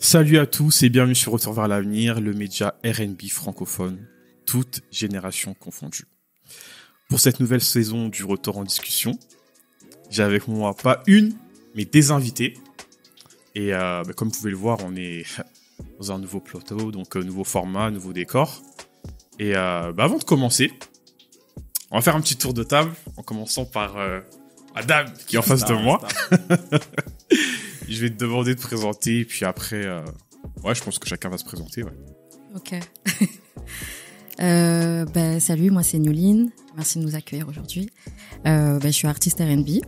Salut à tous et bienvenue sur Retour vers l'avenir, le média R&B francophone, toutes générations confondues. Pour cette nouvelle saison du Retour en discussion, j'ai avec moi pas une, mais des invités. Et comme vous pouvez le voir, on est dans un nouveau plateau, donc nouveau format, nouveau décor. Et avant de commencer, on va faire un petit tour de table, en commençant par Adam, qui est en face de moi. Je vais te demander de présenter, et puis après, je pense que chacun va se présenter. Ouais. Ok. Salut, moi c'est Newline. Merci de nous accueillir aujourd'hui. Je suis artiste R&B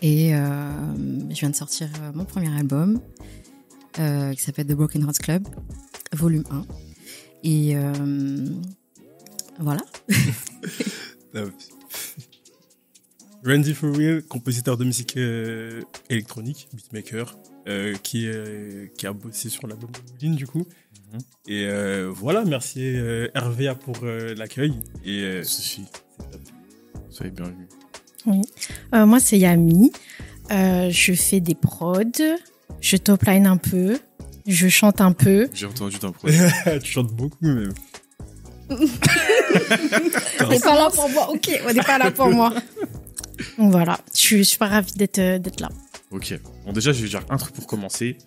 et je viens de sortir mon premier album qui s'appelle The Broken Hearts Club, volume 1. Et voilà. Randy For Real, compositeur de musique électronique, beatmaker, qui a bossé sur l'album de Newline du coup. Et voilà, merci RVA pour l'accueil. Et Ceci. Soyez bienvenus. Oui. Moi, c'est Yami. Je fais des prods. Je topline un peu. Je chante un peu. J'ai entendu ton projet. tu chantes beaucoup même. On n'est pas là pour moi. Ok, on n'est pas là pour moi. Donc voilà, je suis super ravie d'être là. Ok. Bon, déjà, je vais dire un truc pour commencer.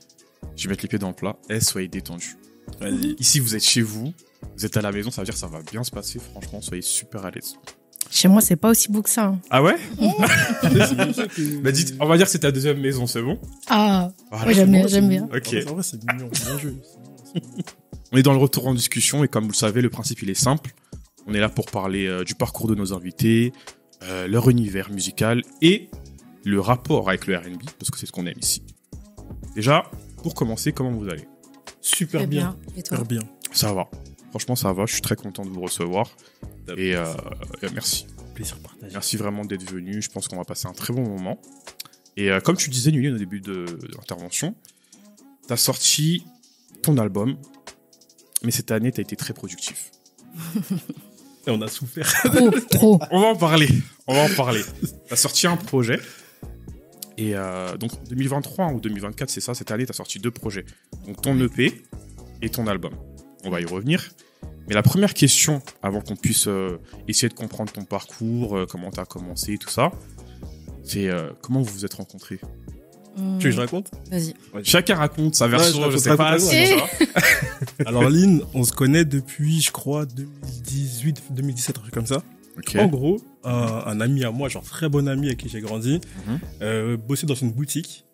Je vais mettre les pieds dans le plat. Soyez détendus. Vas-y. Ici, vous êtes chez vous. Vous êtes à la maison. Ça veut dire que ça va bien se passer. Franchement, soyez super à l'aise. Chez moi, c'est pas aussi beau que ça. Hein. Ah ouais? Bah, dites, on va dire que c'est ta deuxième maison, c'est bon? Ah, Voilà, ouais, j'aime bien. Ok. En vrai, c'est mignon, bien joué. On est dans le retour en discussion et comme vous le savez, le principe il est simple. On est là pour parler du parcours de nos invités, leur univers musical et le rapport avec le R&B, parce que c'est ce qu'on aime ici. Déjà, pour commencer, comment vous allez? Super Très bien. Et toi? Super bien. Ça va. Franchement, ça va. Je suis très content de vous recevoir. Et merci. Plaisir partagé. Merci vraiment d'être venu. Je pense qu'on va passer un très bon moment. Et comme tu disais, Nulien, au début de l'intervention, tu as sorti ton album, mais cette année, tu as été très productif. Et on a souffert. Trop. On va en parler. Tu as sorti un projet. Et donc, 2023 ou 2024, c'est ça, cette année, tu as sorti 2 projets. Donc, ton EP et ton album. On va y revenir. Mais la première question, avant qu'on puisse essayer de comprendre ton parcours, comment tu as commencé, tout ça, c'est comment vous vous êtes rencontrés? Tu veux que je raconte? Vas-y. Chacun raconte sa version, Ouais, je sais pas. raconte, c'est raconte. ça. Alors, Lynn, on se connaît depuis, je crois, 2018, 2017, un truc comme ça. Ok. En gros, un ami à moi, genre très bon ami avec qui j'ai grandi, bossait dans une boutique.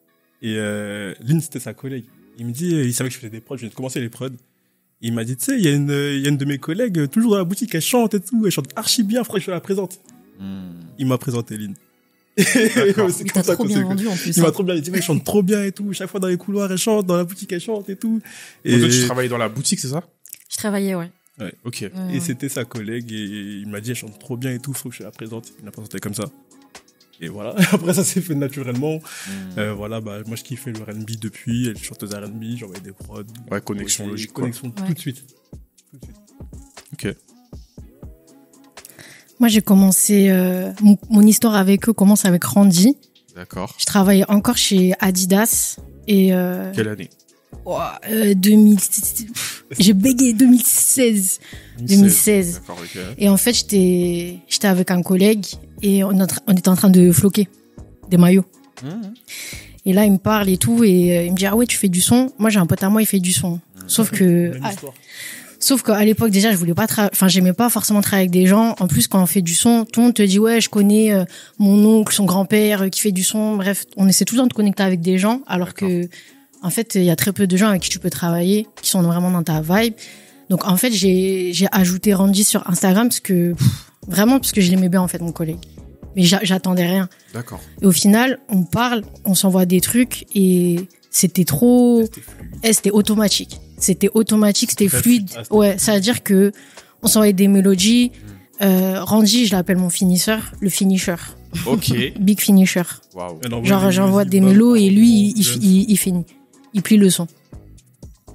Et Lynn, c'était sa collègue. Il me dit, il savait que je faisais des prods, je viens de commencer les prods. Il m'a dit, tu sais, il y a une de mes collègues, toujours dans la boutique, elle chante et tout, elle chante archi bien, faudrait que je la présente. Il m'a présenté Lynn. C'est comme Il t'a ça trop qu'on bien s'est vendu en plus. Il hein. m'a trop bien dit, elle chante trop bien et tout, chaque fois dans les couloirs, elle chante, dans la boutique, elle chante et tout. Donc, toi, tu travaillais dans la boutique, c'est ça? Je travaillais, ouais. Ok. Et c'était sa collègue et il m'a dit, elle chante trop bien et tout, faut que je la présente. Il m'a présenté comme ça. Et voilà. Après, ça s'est fait naturellement. Voilà, moi, je kiffais le R&B depuis. Elle chanteuse R&B, j'envoyais des prods. Ouais, connexion logique, quoi. Connexion Ouais. tout de suite. Ok. Moi, j'ai commencé... mon histoire avec eux commence avec Randy. D'accord. Je travaillais encore chez Adidas. Et... Quelle année? 2000... J'ai bégayé 2016. 2016. D'accord, ok. Et en fait, j'étais avec un collègue et on était en train de floquer des maillots. Et là, il me parle et tout et il me dit, ah ouais, tu fais du son? Moi, j'ai un pote à moi, il fait du son. Sauf qu'à l'époque, déjà, je voulais pas j'aimais pas forcément travailler avec des gens. En plus, quand on fait du son, tout le monde te dit, ouais, je connais mon oncle, son grand-père qui fait du son. Bref, on essaie tout le temps de connecter avec des gens alors que, en fait, il y a très peu de gens avec qui tu peux travailler, qui sont vraiment dans ta vibe. Donc, en fait, j'ai ajouté Randy sur Instagram parce que je l'aimais bien, en fait, mon collègue. Mais j'attendais rien. D'accord. Et au final, on parle, on s'envoie des trucs et c'était trop... C'était automatique. C'était Très fluide. fluide. Ouais, ça veut dire que on s'envoyait des mélodies. Randy, je l'appelle mon finisseur, le finisher. Ok. Big finisher. Waouh. Genre, j'envoie des mélos et lui, il finit. Il plie le son.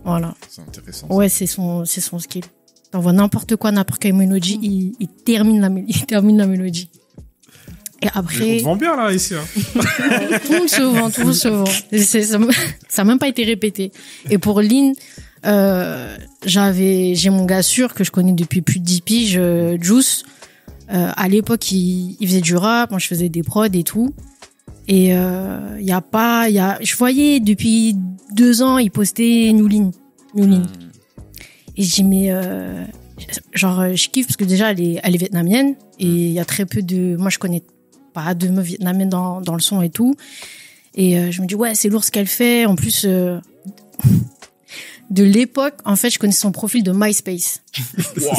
Voilà. C'est intéressant. Ouais, c'est son skill. T'envoies n'importe quoi, n'importe quelle mélodie, il termine la mélodie. Et On après, te vend bien, là, ici. Hein. tout le monde se vend, tout le monde se vend. Ça a même pas été répété. Et pour Lynn, j'ai mon gars sûr que je connais depuis plus de 10 piges, Juice. À l'époque, il faisait du rap, moi je faisais des prods et tout. Et je voyais depuis 2 ans, il postait New Lynn. Et je dis mais je kiffe parce que déjà elle est vietnamienne et il y a très peu moi je connais pas de meufs vietnamiennes dans le son et tout. Et je me dis ouais, c'est lourd ce qu'elle fait. En plus de l'époque, en fait, je connais son profil de MySpace. Wow,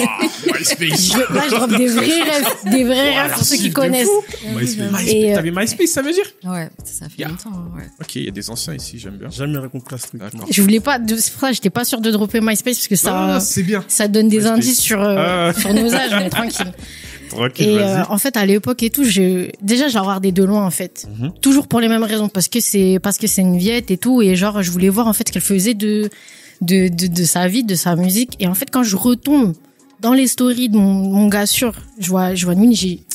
MySpace. Là, je drop des vrais rêves pour ceux qui connaissent. MySpace. Et, T'avais MySpace, ça veut dire? Ouais, ça fait longtemps. Ouais. Ok, il y a des anciens ici, j'aime bien. Jamais compris ce truc. D'accord. Je voulais pas, c'est pour ça que j'étais pas sûre de dropper MySpace parce que ça, c'est bien. ça donne des MySpace. indices sur nos âges, mais tranquille. Tranquille, Et vas-y. en fait, à l'époque et tout, déjà, je la regardais de loin, en fait. Toujours pour les mêmes raisons, parce que c'est une Viette et tout, et genre, je voulais voir, en fait, ce qu'elle faisait de sa vie, de sa musique. Et en fait, quand je retombe dans les stories de mon gars sûr, je vois Nuni,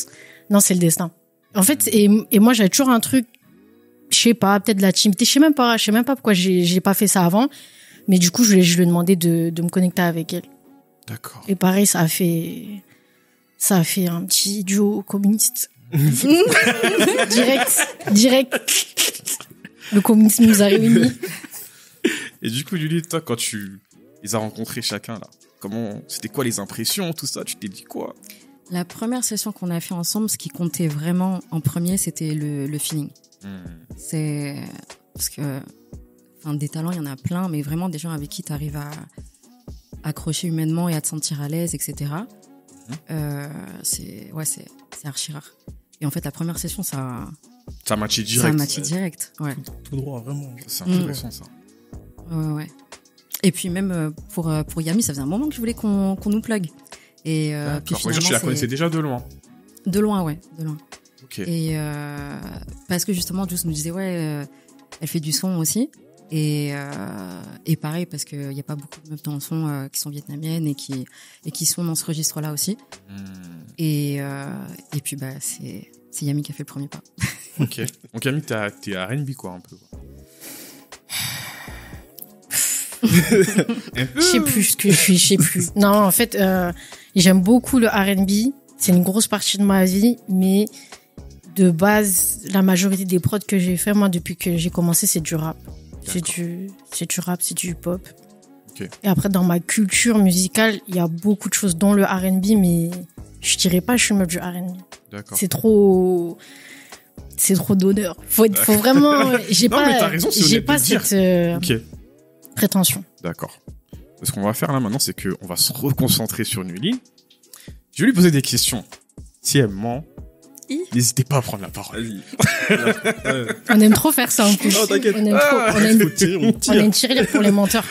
non, c'est le destin. En fait, et moi, j'avais toujours un truc, je sais pas, peut-être de la timidité, je sais même pas pourquoi j'ai pas fait ça avant. Mais du coup, je lui ai demandé de me connecter avec elle. D'accord. Et pareil, ça a fait un petit duo communiste. Direct. Le communisme nous a réunis. Et du coup, Lily, toi, quand tu les as rencontrés chacun, là, c'était quoi les impressions, tout ça? Tu t'es dit quoi? La première session qu'on a fait ensemble, ce qui comptait vraiment en premier, c'était le feeling. C'est parce que, des talents, il y en a plein, mais vraiment des gens avec qui tu arrives à accrocher humainement et à te sentir à l'aise, etc. C'est archi rare. Et en fait, la première session, ça a matché direct. Ça a matché direct, ouais. Tout droit, vraiment. C'est intéressant, ça. Ouais. Et puis même pour Yami, ça faisait un moment que je voulais qu'on nous plug. Et puis finalement, tu la connaissais déjà de loin. De loin, ouais, de loin. Ok. Et parce que justement, Juice nous disait elle fait du son aussi. Et pareil parce que y a pas beaucoup de meufs dans le son qui sont vietnamiennes et qui sont dans ce registre-là aussi. Et puis c'est Yami qui a fait le premier pas. Ok. Donc Yami, t'es à R&B quoi un peu. Je sais plus ce que je sais plus. Non, en fait, j'aime beaucoup le R&B. C'est une grosse partie de ma vie, mais de base, la majorité des prods que j'ai fait, moi, depuis que j'ai commencé, c'est du rap. C'est du rap, c'est du hip-hop. Okay. Et après, dans ma culture musicale, il y a beaucoup de choses, dont le R&B, mais je dirais pas que je suis meuf du R&B. D'accord. C'est trop d'honneur. Faut vraiment, j'ai non, mais t'as raison, j'ai pas cette prétention. D'accord. Ce qu'on va faire là maintenant, c'est qu'on va se reconcentrer sur Nuli. Je vais lui poser des questions. Si elle ment, n'hésitez pas à prendre la parole. On aime trop faire ça en plus. Non, t'inquiète. On aime trop. On a une tirelire pour les menteurs.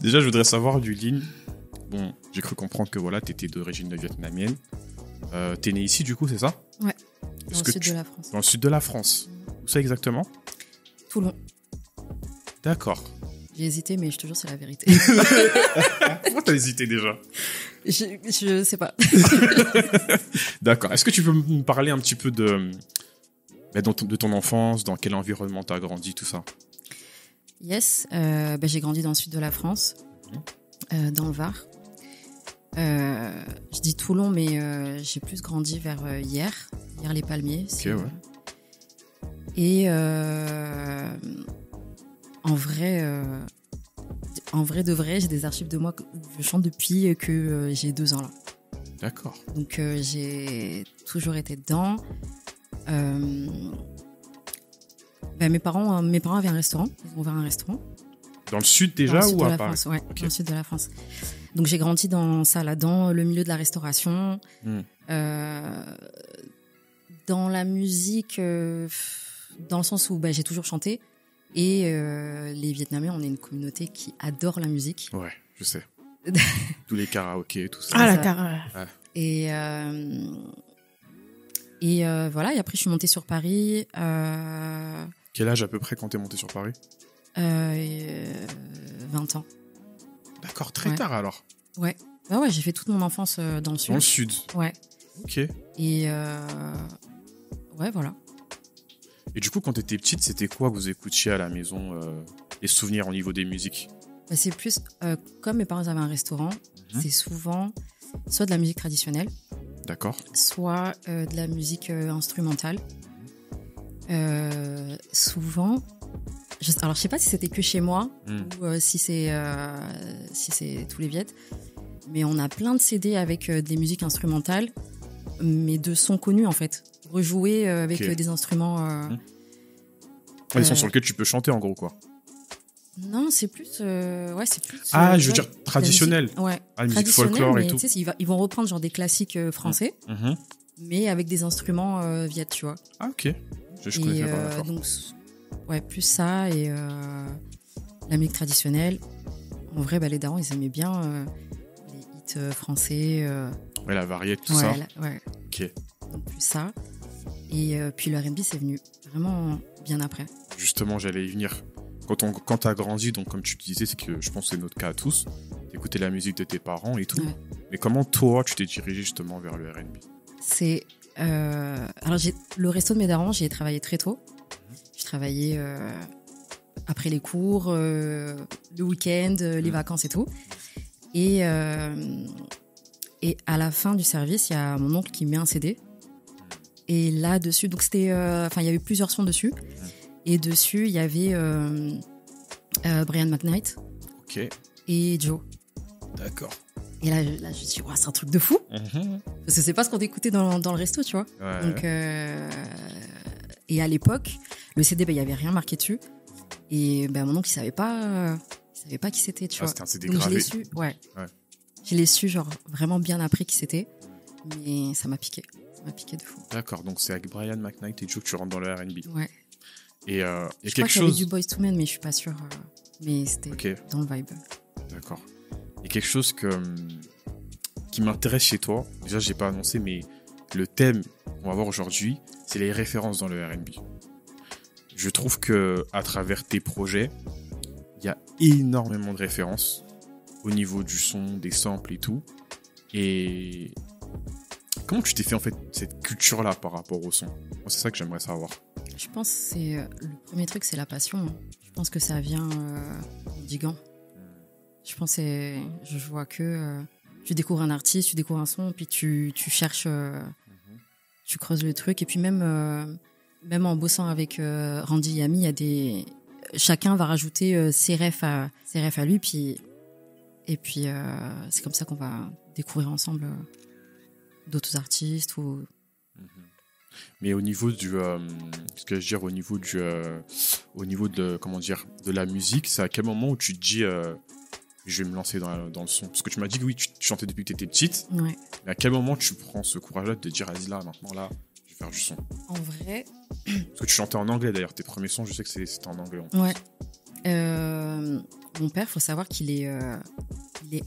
Déjà, je voudrais savoir, Lulin. Bon, j'ai cru comprendre que voilà, t'étais d'origine vietnamienne. T'es né ici, du coup, c'est ça? Ouais. Dans le sud de la France. Dans le sud de la France. Où ça exactement? Toulon. D'accord. J'ai hésité, mais je te jure, c'est la vérité. Pourquoi t'as hésité déjà? Je sais pas. D'accord. Est-ce que tu peux me parler un petit peu de ton enfance, dans quel environnement t'as grandi, tout ça? Yes. J'ai grandi dans le sud de la France, dans le Var. Je dis Toulon, mais j'ai plus grandi vers Hier-les-Palmiers. Ok, ouais. Et en vrai de vrai, j'ai des archives de moi où je chante depuis que j'ai 2 ans là. D'accord. Donc j'ai toujours été dedans. Mes parents avaient un restaurant. Ils ont ouvert un restaurant. Dans le sud déjà ou à Paris? Ouais, okay. Dans le sud de la France. Donc j'ai grandi dans ça là, dans le milieu de la restauration, dans la musique, dans le sens où j'ai toujours chanté. Et les Vietnamiens, on est une communauté qui adore la musique. Ouais, je sais. Tous les karaokés, tout ça. Ah, la karaoké. Ouais. Et voilà, et après je suis montée sur Paris. Quel âge à peu près quand t'es montée sur Paris? 20 ans. D'accord, très tard alors. Ouais. Ouais, j'ai fait toute mon enfance dans le sud. Dans le sud. Ouais. Ok. Et ouais, voilà. Et du coup, quand t'étais petite, c'était quoi que vous écoutiez à la maison, les souvenirs au niveau des musiques? Bah, c'est plus, comme mes parents avaient un restaurant, c'est souvent soit de la musique traditionnelle, D'accord. soit de la musique instrumentale. Souvent, alors je sais pas si c'était que chez moi ou si c'est tous les Viettes, mais on a plein de CD avec des musiques instrumentales, mais de sons connus en fait, rejoués avec des instruments. Des sons sur lesquels tu peux chanter en gros quoi. Non, c'est plus, c'est plus. Je veux dire traditionnel. La musique folklore et tout. Ils vont reprendre genre des classiques français, mais avec des instruments viettes, tu vois. Ah ok. Je connais pas. Donc, plus ça et la musique traditionnelle. En vrai, les darons, ils aimaient bien les hits français. La variété, tout ça. Ok. Donc plus ça. Et puis le R&B, c'est venu vraiment bien après. Justement, j'allais y venir. Quand t'as grandi, donc comme tu disais, c'est que je pense que c'est notre cas à tous, t'écoutais la musique de tes parents et tout. Ouais. Mais comment toi, tu t'es dirigé justement vers le R&B? C'est alors le resto de mes darons, j'y ai travaillé très tôt. J'ai travaillé après les cours, le week-end, les vacances et tout. Et à la fin du service, il y a mon oncle qui met un CD. Et là dessus, donc c'était, il y avait plusieurs sons dessus. Et dessus, il y avait Brian McKnight et Joe. D'accord. Et là je me suis dit, c'est un truc de fou. Parce que c'est pas ce qu'on écoutait dans le resto, tu vois. Ouais. Donc, et à l'époque, le CD, il y avait rien marqué dessus. Et mon oncle, il savait pas qui c'était, tu vois. C'était un CD donc, gravé. Je l'ai su, Je l'ai su, genre, vraiment bien après qui c'était. Mais ça m'a piqué. Ça m'a piqué de fou. D'accord, donc c'est avec Brian McKnight et Joe que tu rentres dans le R&B. Ouais. Et il y a je quelque crois chose. Il y avait du Boyz II Men, mais je suis pas sûre. Mais c'était dans le vibe. D'accord. Il y a quelque chose qui m'intéresse chez toi. Déjà, j'ai pas annoncé, mais le thème qu'on va voir aujourd'hui, c'est les références dans le R&B. Je trouve que à travers tes projets, il y a énormément de références au niveau du son, des samples et tout. Et comment tu t'es fait en fait cette culture-là par rapport au son? Moi, c'est ça que j'aimerais savoir. Je pense que c'est le premier truc, c'est la passion. Je pense que ça vient d'Igan. Je pense que je vois que tu découvres un artiste, tu découvres un son, puis tu cherches, tu creuses le truc. Et puis même en bossant avec Randy Yami, il y a chacun va rajouter ses refs à lui, et puis c'est comme ça qu'on va découvrir ensemble d'autres artistes ou. Mais au niveau de la musique, c'est à quel moment où tu te dis je vais me lancer dans le son? Parce que tu m'as dit que oui, tu chantais depuis que tu étais petite. Ouais. Mais à quel moment tu prends ce courage-là de te dire vas-y là, maintenant là, je vais faire du son? En vrai. Parce que tu chantais en anglais d'ailleurs, tes premiers sons, je sais que c'était en anglais. Ouais. Mon père, faut savoir qu'il est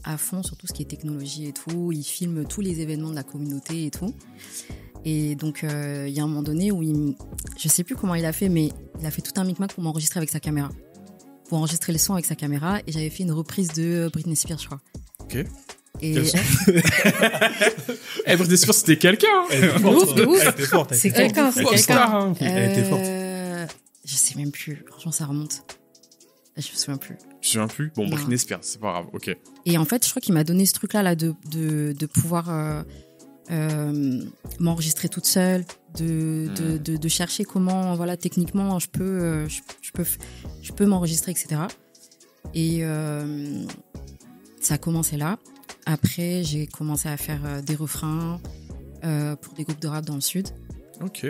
à fond sur tout ce qui est technologie et tout. Il filme tous les événements de la communauté et tout. Et donc, il y a un moment donné où je sais plus comment il a fait, mais il a fait tout un micmac pour m'enregistrer avec sa caméra. Pour enregistrer les sons avec sa caméra. Et j'avais fait une reprise de Britney Spears, je crois. Ok. Et Britney Spears, c'était quelqu'un. Elle était forte. C'est quelqu'un. Elle était forte. Je sais même plus. Franchement, ça remonte. Je me souviens plus. Tu te souviens plus? Bon, Britney Spears, c'est pas grave. Ok. Et en fait, je crois qu'il m'a donné ce truc-là de pouvoir m'enregistrer toute seule, de chercher comment, voilà, techniquement, je peux m'enregistrer, etc. Et ça a commencé là. Après, j'ai commencé à faire des refrains pour des groupes de rap dans le sud. Ok.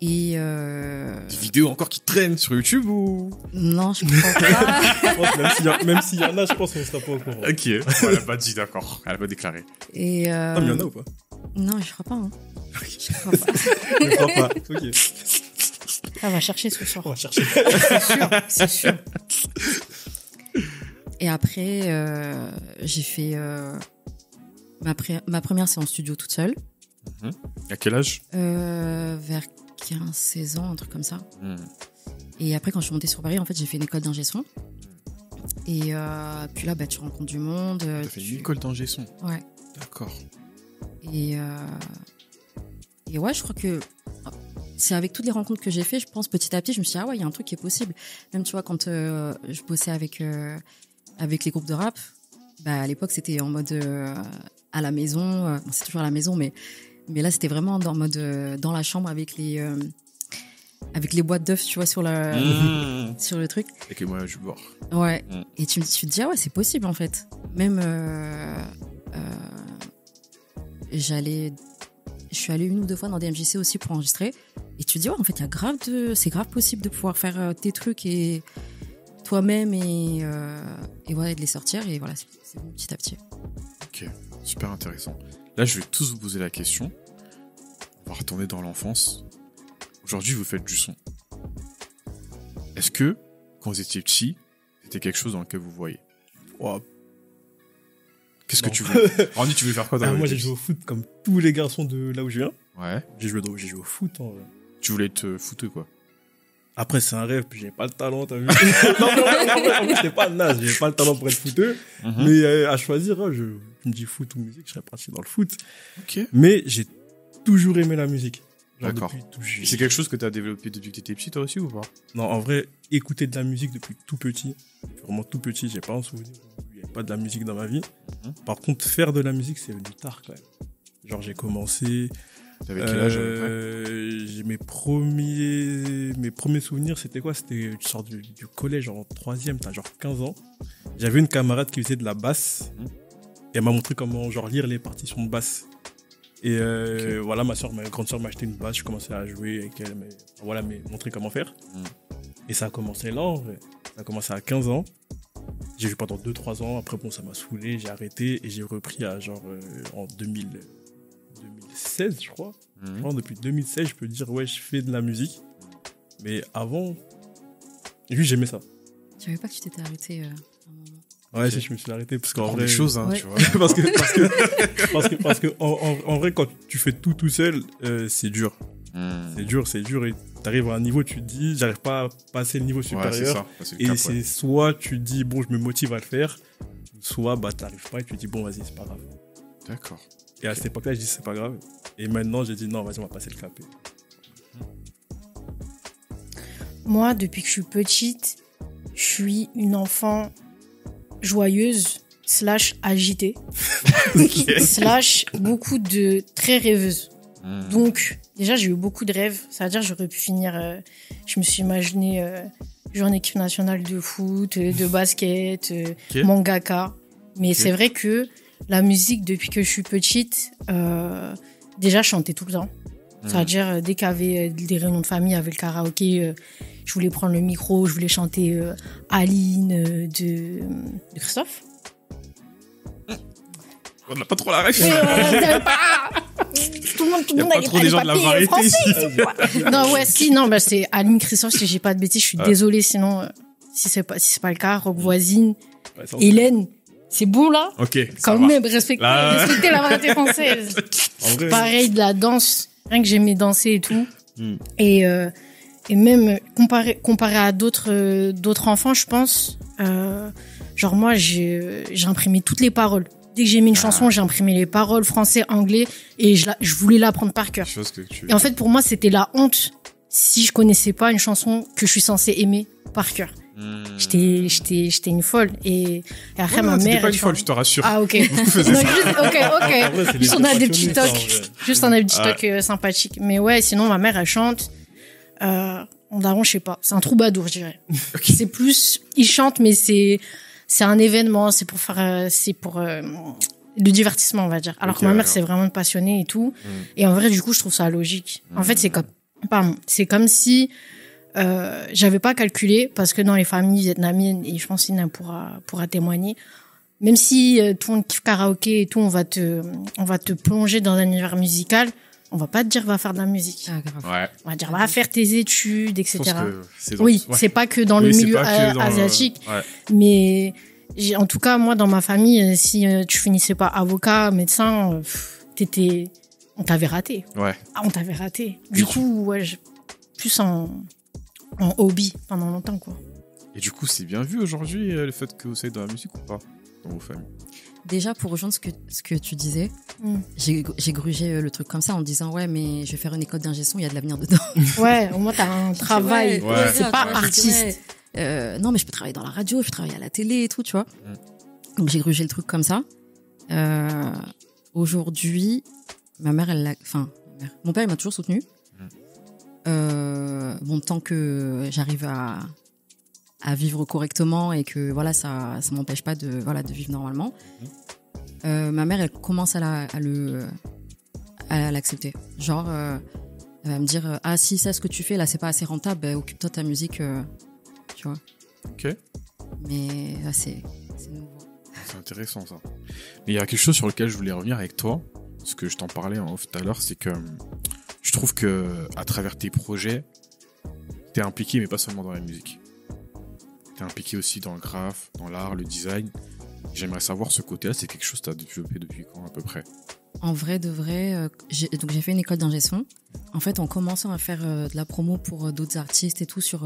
Et des vidéos encore qui traînent sur YouTube ou? Non, je crois pas. Même s'il y en a, je pense qu'on ne sera pas au courant. Ok, elle a pas dit, d'accord. Elle a pas déclaré. Et mais il y en a ou pas? Non, je crois pas. Hein. Je crois pas. Je crois pas. Ok. On va chercher ce soir. On va chercher. C'est sûr. Et après, j'ai fait ma première séance studio toute seule. À quel âge? Vers 15-16 ans, un truc comme ça. Et après, quand je suis montée sur Paris, en fait, j'ai fait une école d'ingé son. Et puis là, tu rencontres du monde. T'as fait une école d'ingé son? Ouais. D'accord. Et ouais, je crois que c'est avec toutes les rencontres que j'ai fait, je pense petit à petit, je me suis dit, ah ouais, il y a un truc qui est possible. Même, tu vois, quand je bossais avec les groupes de rap, bah, à l'époque, c'était en mode à la maison. Bon, c'est toujours à la maison, mais là, c'était vraiment en mode dans la chambre avec les boîtes d'œufs, tu vois, sur le truc. Et que moi, je bois. Ouais. Et tu te dis, ah ouais, c'est possible, en fait. Même, je suis allée 1 ou 2 fois dans des MJC aussi pour enregistrer. Et tu te dis, ouais, en fait, c'est grave possible de pouvoir faire tes trucs et toi-même et ouais, de les sortir. Et voilà, c'est bon, petit à petit. Ok, super intéressant. Là, je vais tous vous poser la question. On va retourner dans l'enfance. Aujourd'hui, vous faites du son. Est-ce que, quand vous étiez petit, c'était quelque chose dans lequel vous voyez? Oh, Qu'est-ce que tu veux? Randy, tu veux faire quoi dans la moi, vie? j'ai joué au foot comme tous les garçons de là où je viens. Ouais. J'ai joué au foot. En vrai. Tu voulais être footeux, quoi. Après, c'est un rêve, puis j'ai pas le talent, t'as vu. Non, en vrai, c'est pas naze, j'ai pas le talent pour être footeux. Mais à choisir, tu me dis foot ou musique, je serais parti dans le foot. Ok. Mais j'ai toujours aimé la musique. Genre D'accord. C'est quelque chose que t'as développé depuis que t'étais petit, toi aussi, ou pas? Non, en vrai, écouter de la musique depuis tout petit, vraiment tout petit, j'ai pas un souvenir où il n'y avait pas de la musique dans ma vie. Par contre, faire de la musique, c'est venu tard quand même. Genre, j'ai commencé... T'avais quel âge? J'ai mes premiers souvenirs, c'était quoi? C'était, tu sors du collège en 3e, t'as genre 15 ans. J'avais une camarade qui faisait de la basse. Et elle m'a montré comment genre lire les partitions de basse. Et voilà, ma grande soeur m'a acheté une basse, je commençais à jouer avec elle, m'a montré comment faire. Et ça a commencé là, en vrai. Ça a commencé à 15 ans. J'ai joué pendant 2-3 ans, après bon, ça m'a saoulé, j'ai arrêté et j'ai repris à genre en 2016, je crois. Depuis 2016, je peux dire, ouais, je fais de la musique. Mais avant, oui, j'aimais ça. Je savais pas que tu t'étais arrêté un moment. Ouais, si, je me suis arrêté parce qu'en vrai, des choses, hein, ouais. tu vois. parce que en vrai, quand tu fais tout seul, c'est dur. C'est dur et t'arrives à un niveau, tu te dis, j'arrive pas à passer le niveau supérieur. C'est et c'est soit tu te dis, bon, je me motive à le faire, soit bah t'arrives pas et tu te dis, bon, vas-y, c'est pas grave. D'accord. Et à cette époque-là, je dis, c'est pas grave. Et maintenant, j'ai dit, non, vas-y, on va passer le cap. Moi, depuis que je suis petite, je suis une enfant joyeuse / agitée / beaucoup de très rêveuse. Donc, déjà, j'ai eu beaucoup de rêves. Ça veut dire que j'aurais pu finir... je me suis imaginé jouer en équipe nationale de foot, de basket, mangaka. Mais c'est vrai que la musique, depuis que je suis petite, déjà, je chantais tout le temps. Ça veut dire, dès qu'il y avait des réunions de famille avec le karaoké, je voulais prendre le micro, je voulais chanter Aline de Christophe. On n'a pas trop la ref. Tout le monde a pas trop des gens de la variété ici. Non, ouais, bah, c'est Aline Christophe, si j'ai pas de bêtises, je suis désolée, sinon, si c'est pas le cas, Rock Voisine, Hélène, c'est bon, là? Ok. Quand même, respectez la variété française. Pareil, de la danse, rien que j'aimais danser et tout. Et même, comparé à d'autres enfants, je pense, genre moi, j'ai imprimé toutes les paroles. Dès que j'aimais une chanson, j'ai imprimé les paroles français, anglais, et je voulais l'apprendre par cœur. Et en fait, pour moi, c'était la honte si je connaissais pas une chanson que je suis censée aimer par cœur. J'étais une folle. Et après, ma mère. Pas une folle, je te rassure. Ah, ok. Ok. Juste on a des petits tocs sympathiques. Mais ouais, sinon, ma mère, elle chante. En daron, je sais pas. C'est un troubadour, je dirais. Okay. C'est plus, il chante, mais c'est un événement. C'est pour le divertissement, on va dire. Alors que ma mère, c'est vraiment une passionnée et tout. Et en vrai, du coup, je trouve ça logique. En fait, c'est comme si, j'avais pas calculé, parce que dans les familles vietnamiennes, et je pense qu'Ina pourra témoigner, même si tout le monde kiffe karaoké et tout, on va te plonger dans un univers musical, on va pas te dire va faire de la musique. Ouais. On va dire va faire tes études, etc. Oui, c'est pas que dans le milieu asiatique, mais en tout cas, moi, dans ma famille, si tu finissais pas avocat, médecin, on t'avait raté. Ouais. Ah, on t'avait raté. Du coup, ouais, plus en hobby pendant longtemps, quoi. Et du coup, c'est bien vu aujourd'hui le fait que vous soyez dans la musique ou pas dans vos familles? déjà pour rejoindre ce que tu disais, j'ai grugé le truc comme ça en disant ouais mais je vais faire une école d'ingé son, il y a de l'avenir dedans. Ouais, au moins t'as un travail. Ouais. C'est pas artiste. Non mais je peux travailler dans la radio, je peux travailler à la télé et tout, tu vois. Donc j'ai grugé le truc comme ça. Aujourd'hui, mon père il m'a toujours soutenu. Bon, tant que j'arrive à vivre correctement et que voilà ça m'empêche pas de vivre normalement. Ma mère elle commence à l'accepter. Genre elle va me dire ah si ça ce que tu fais là c'est pas assez rentable, ben, occupe-toi de ta musique, tu vois. Ok. Mais là c'est nouveau. C'est intéressant ça. Mais il y a quelque chose sur lequel je voulais revenir avec toi, parce que je t'en parlais en off tout à l'heure, c'est que je trouve que à travers tes projets, t'es impliqué mais pas seulement dans la musique. T'es impliqué aussi dans le graphe, dans l'art, le design. J'aimerais savoir ce côté-là, c'est quelque chose que t'as développé depuis quand à peu près? En vrai de vrai, j'ai fait une école d'ingé son. En fait, en commençant à faire de la promo pour d'autres artistes et tout je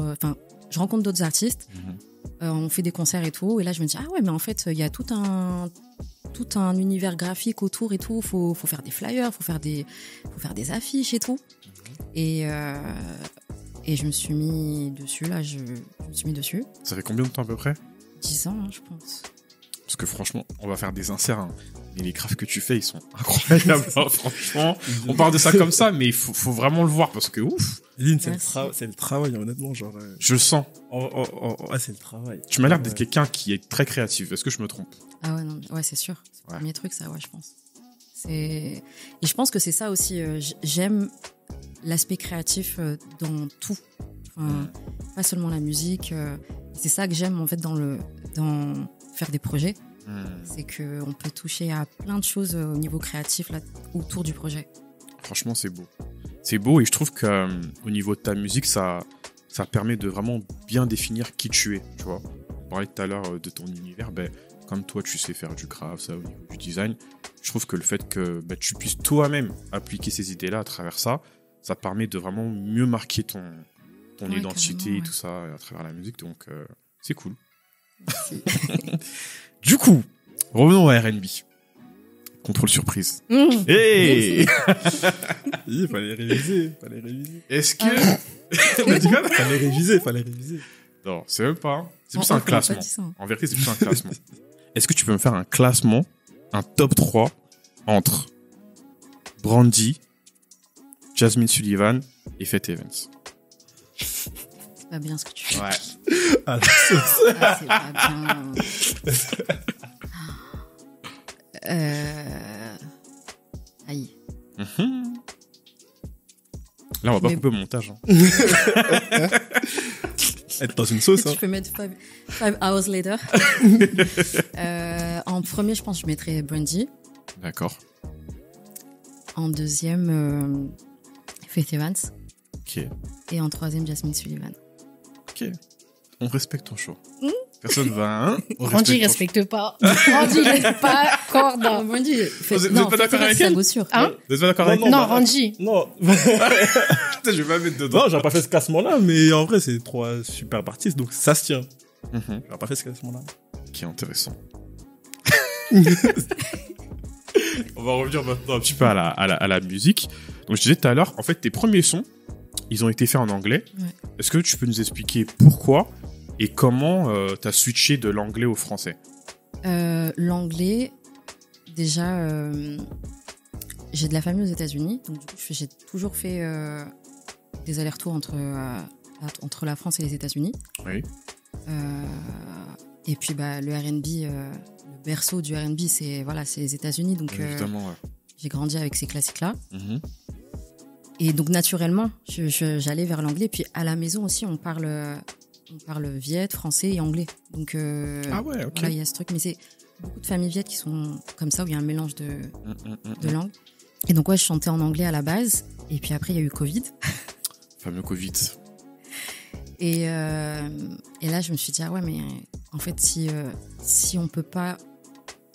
rencontre d'autres artistes, on fait des concerts et tout, et là je me dis ah ouais mais en fait il y a tout un univers graphique autour et tout, faut faire des flyers, faut faire des affiches et tout. Et je me suis mis dessus là, je me suis mis dessus. Ça fait combien de temps à peu près? 10 ans, hein, je pense. Parce que franchement, on va faire des inserts, hein, mais les graphes que tu fais, ils sont incroyables. Hein, franchement, on parle de ça comme ça, mais il faut vraiment le voir parce que ouf. Lynn, c'est le travail, honnêtement, genre. Je le sens. Ouais, c'est le travail. Tu m'as l'air d'être quelqu'un qui est très créatif. Est-ce que je me trompe? Ah ouais, non, ouais, c'est sûr. C'est le premier truc, ça, ouais, je pense. Et je pense que c'est ça aussi. J'aime l'aspect créatif dans tout. Enfin, pas seulement la musique. C'est ça que j'aime en fait dans faire des projets. C'est que on peut toucher à plein de choses au niveau créatif là autour du projet. Franchement, c'est beau. C'est beau et je trouve que au niveau de ta musique, ça permet de vraiment bien définir qui tu es. Tu vois, on parlait tout à l'heure de ton univers. Ben, comme toi, tu sais faire du graphe, ça au niveau du design. Je trouve que le fait que tu puisses toi-même appliquer ces idées-là à travers ça permet de vraiment mieux marquer ton identité et tout ça à travers la musique. Donc, c'est cool. Du coup, revenons à R&B. Contrôle surprise. Hey Il fallait réviser. Est-ce que... On a dit quoi? Fallait réviser. Non, c'est même pas. C'est plus un classement. En vérité, c'est plus un classement. Est-ce que tu peux me faire un classement, un top 3 entre Brandy, Jasmine Sullivan et Faith Evans? C'est pas bien ce que tu fais. Ouais. À la sauce. Ah, c'est pas bien. Aïe. Là, on va pas couper au montage. Hein. Être dans une sauce. Tu peux mettre 5 hours later. En premier, je pense que je mettrais Brandy. D'accord. En deuxième, Faith Evans. Ok. Et en troisième, Jasmine Sullivan. Ok. On respecte ton choix. Personne va, hein? Randy respecte pas. Randy n'est pas cordon. Brandy, Vous êtes pas d'accord avec ça elle? vaut sûr. Hein? Vous êtes pas d'accord avec Non, elle? Non, Randy. Non. Putain, je vais pas mettre dedans. Non, j'aurais pas fait ce classement-là, mais en vrai, c'est 3 superbes artistes, donc ça se tient. Mhm. J'aurais pas fait ce classement-là. Qui est intéressant. On va revenir maintenant un petit peu à la musique. Donc, je disais tout à l'heure, en fait, tes premiers sons, ils ont été faits en anglais. Ouais. Est-ce que tu peux nous expliquer pourquoi et comment t'as switché de l'anglais au français? L'anglais, déjà, j'ai de la famille aux États-Unis, donc du coup, j'ai toujours fait des allers-retours entre la France et les États-Unis. Oui. Et puis, le R&B, le berceau du R&B, c'est les États-Unis, donc Évidemment, ouais. j'ai grandi avec ces classiques-là. Mhm. Et donc, naturellement, j'allais vers l'anglais. Puis, à la maison aussi, on parle viet, français et anglais. Donc, Ah ouais, ok. voilà, il y a ce truc. Mais c'est beaucoup de familles viettes qui sont comme ça, où il y a un mélange de langues. Et donc, ouais, je chantais en anglais à la base. Et puis après, il y a eu Covid. Fameux Covid. Et là, je me suis dit, ah ouais, mais en fait, si on peut pas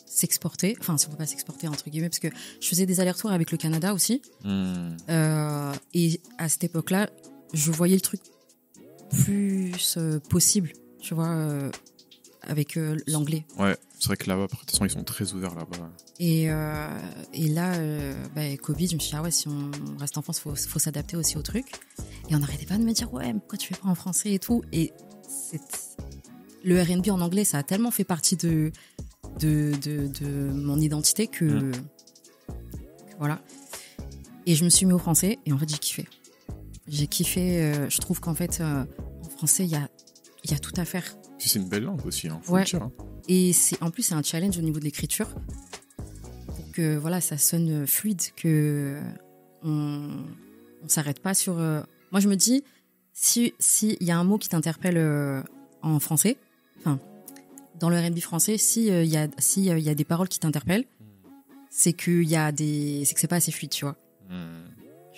s'exporter, entre guillemets, parce que je faisais des allers-retours avec le Canada aussi. Et à cette époque-là, je voyais le truc plus possible, tu vois, avec l'anglais. Ouais, c'est vrai que là-bas, de toute façon, ils sont très ouverts là-bas. Et là, Covid, je me suis dit, ah ouais, si on reste en France, faut s'adapter aussi au truc. Et on n'arrêtait pas de me dire, ouais, mais pourquoi tu fais pas en français et tout. Et le R&B en anglais, ça a tellement fait partie de mon identité que voilà. Et je me suis mis au français et en fait, j'ai kiffé. J'ai kiffé. Je trouve qu'en fait, en français, il y a tout à faire. Puis c'est une belle langue aussi, hein, faut Ouais. le dire. Hein. Et en plus, c'est un challenge au niveau de l'écriture pour que voilà, ça sonne fluide, que on s'arrête pas sur. Moi, je me dis, si y a un mot qui t'interpelle en français, enfin, dans le R&B français, s'il y a des paroles qui t'interpellent, c'est que c'est pas assez fluide, tu vois.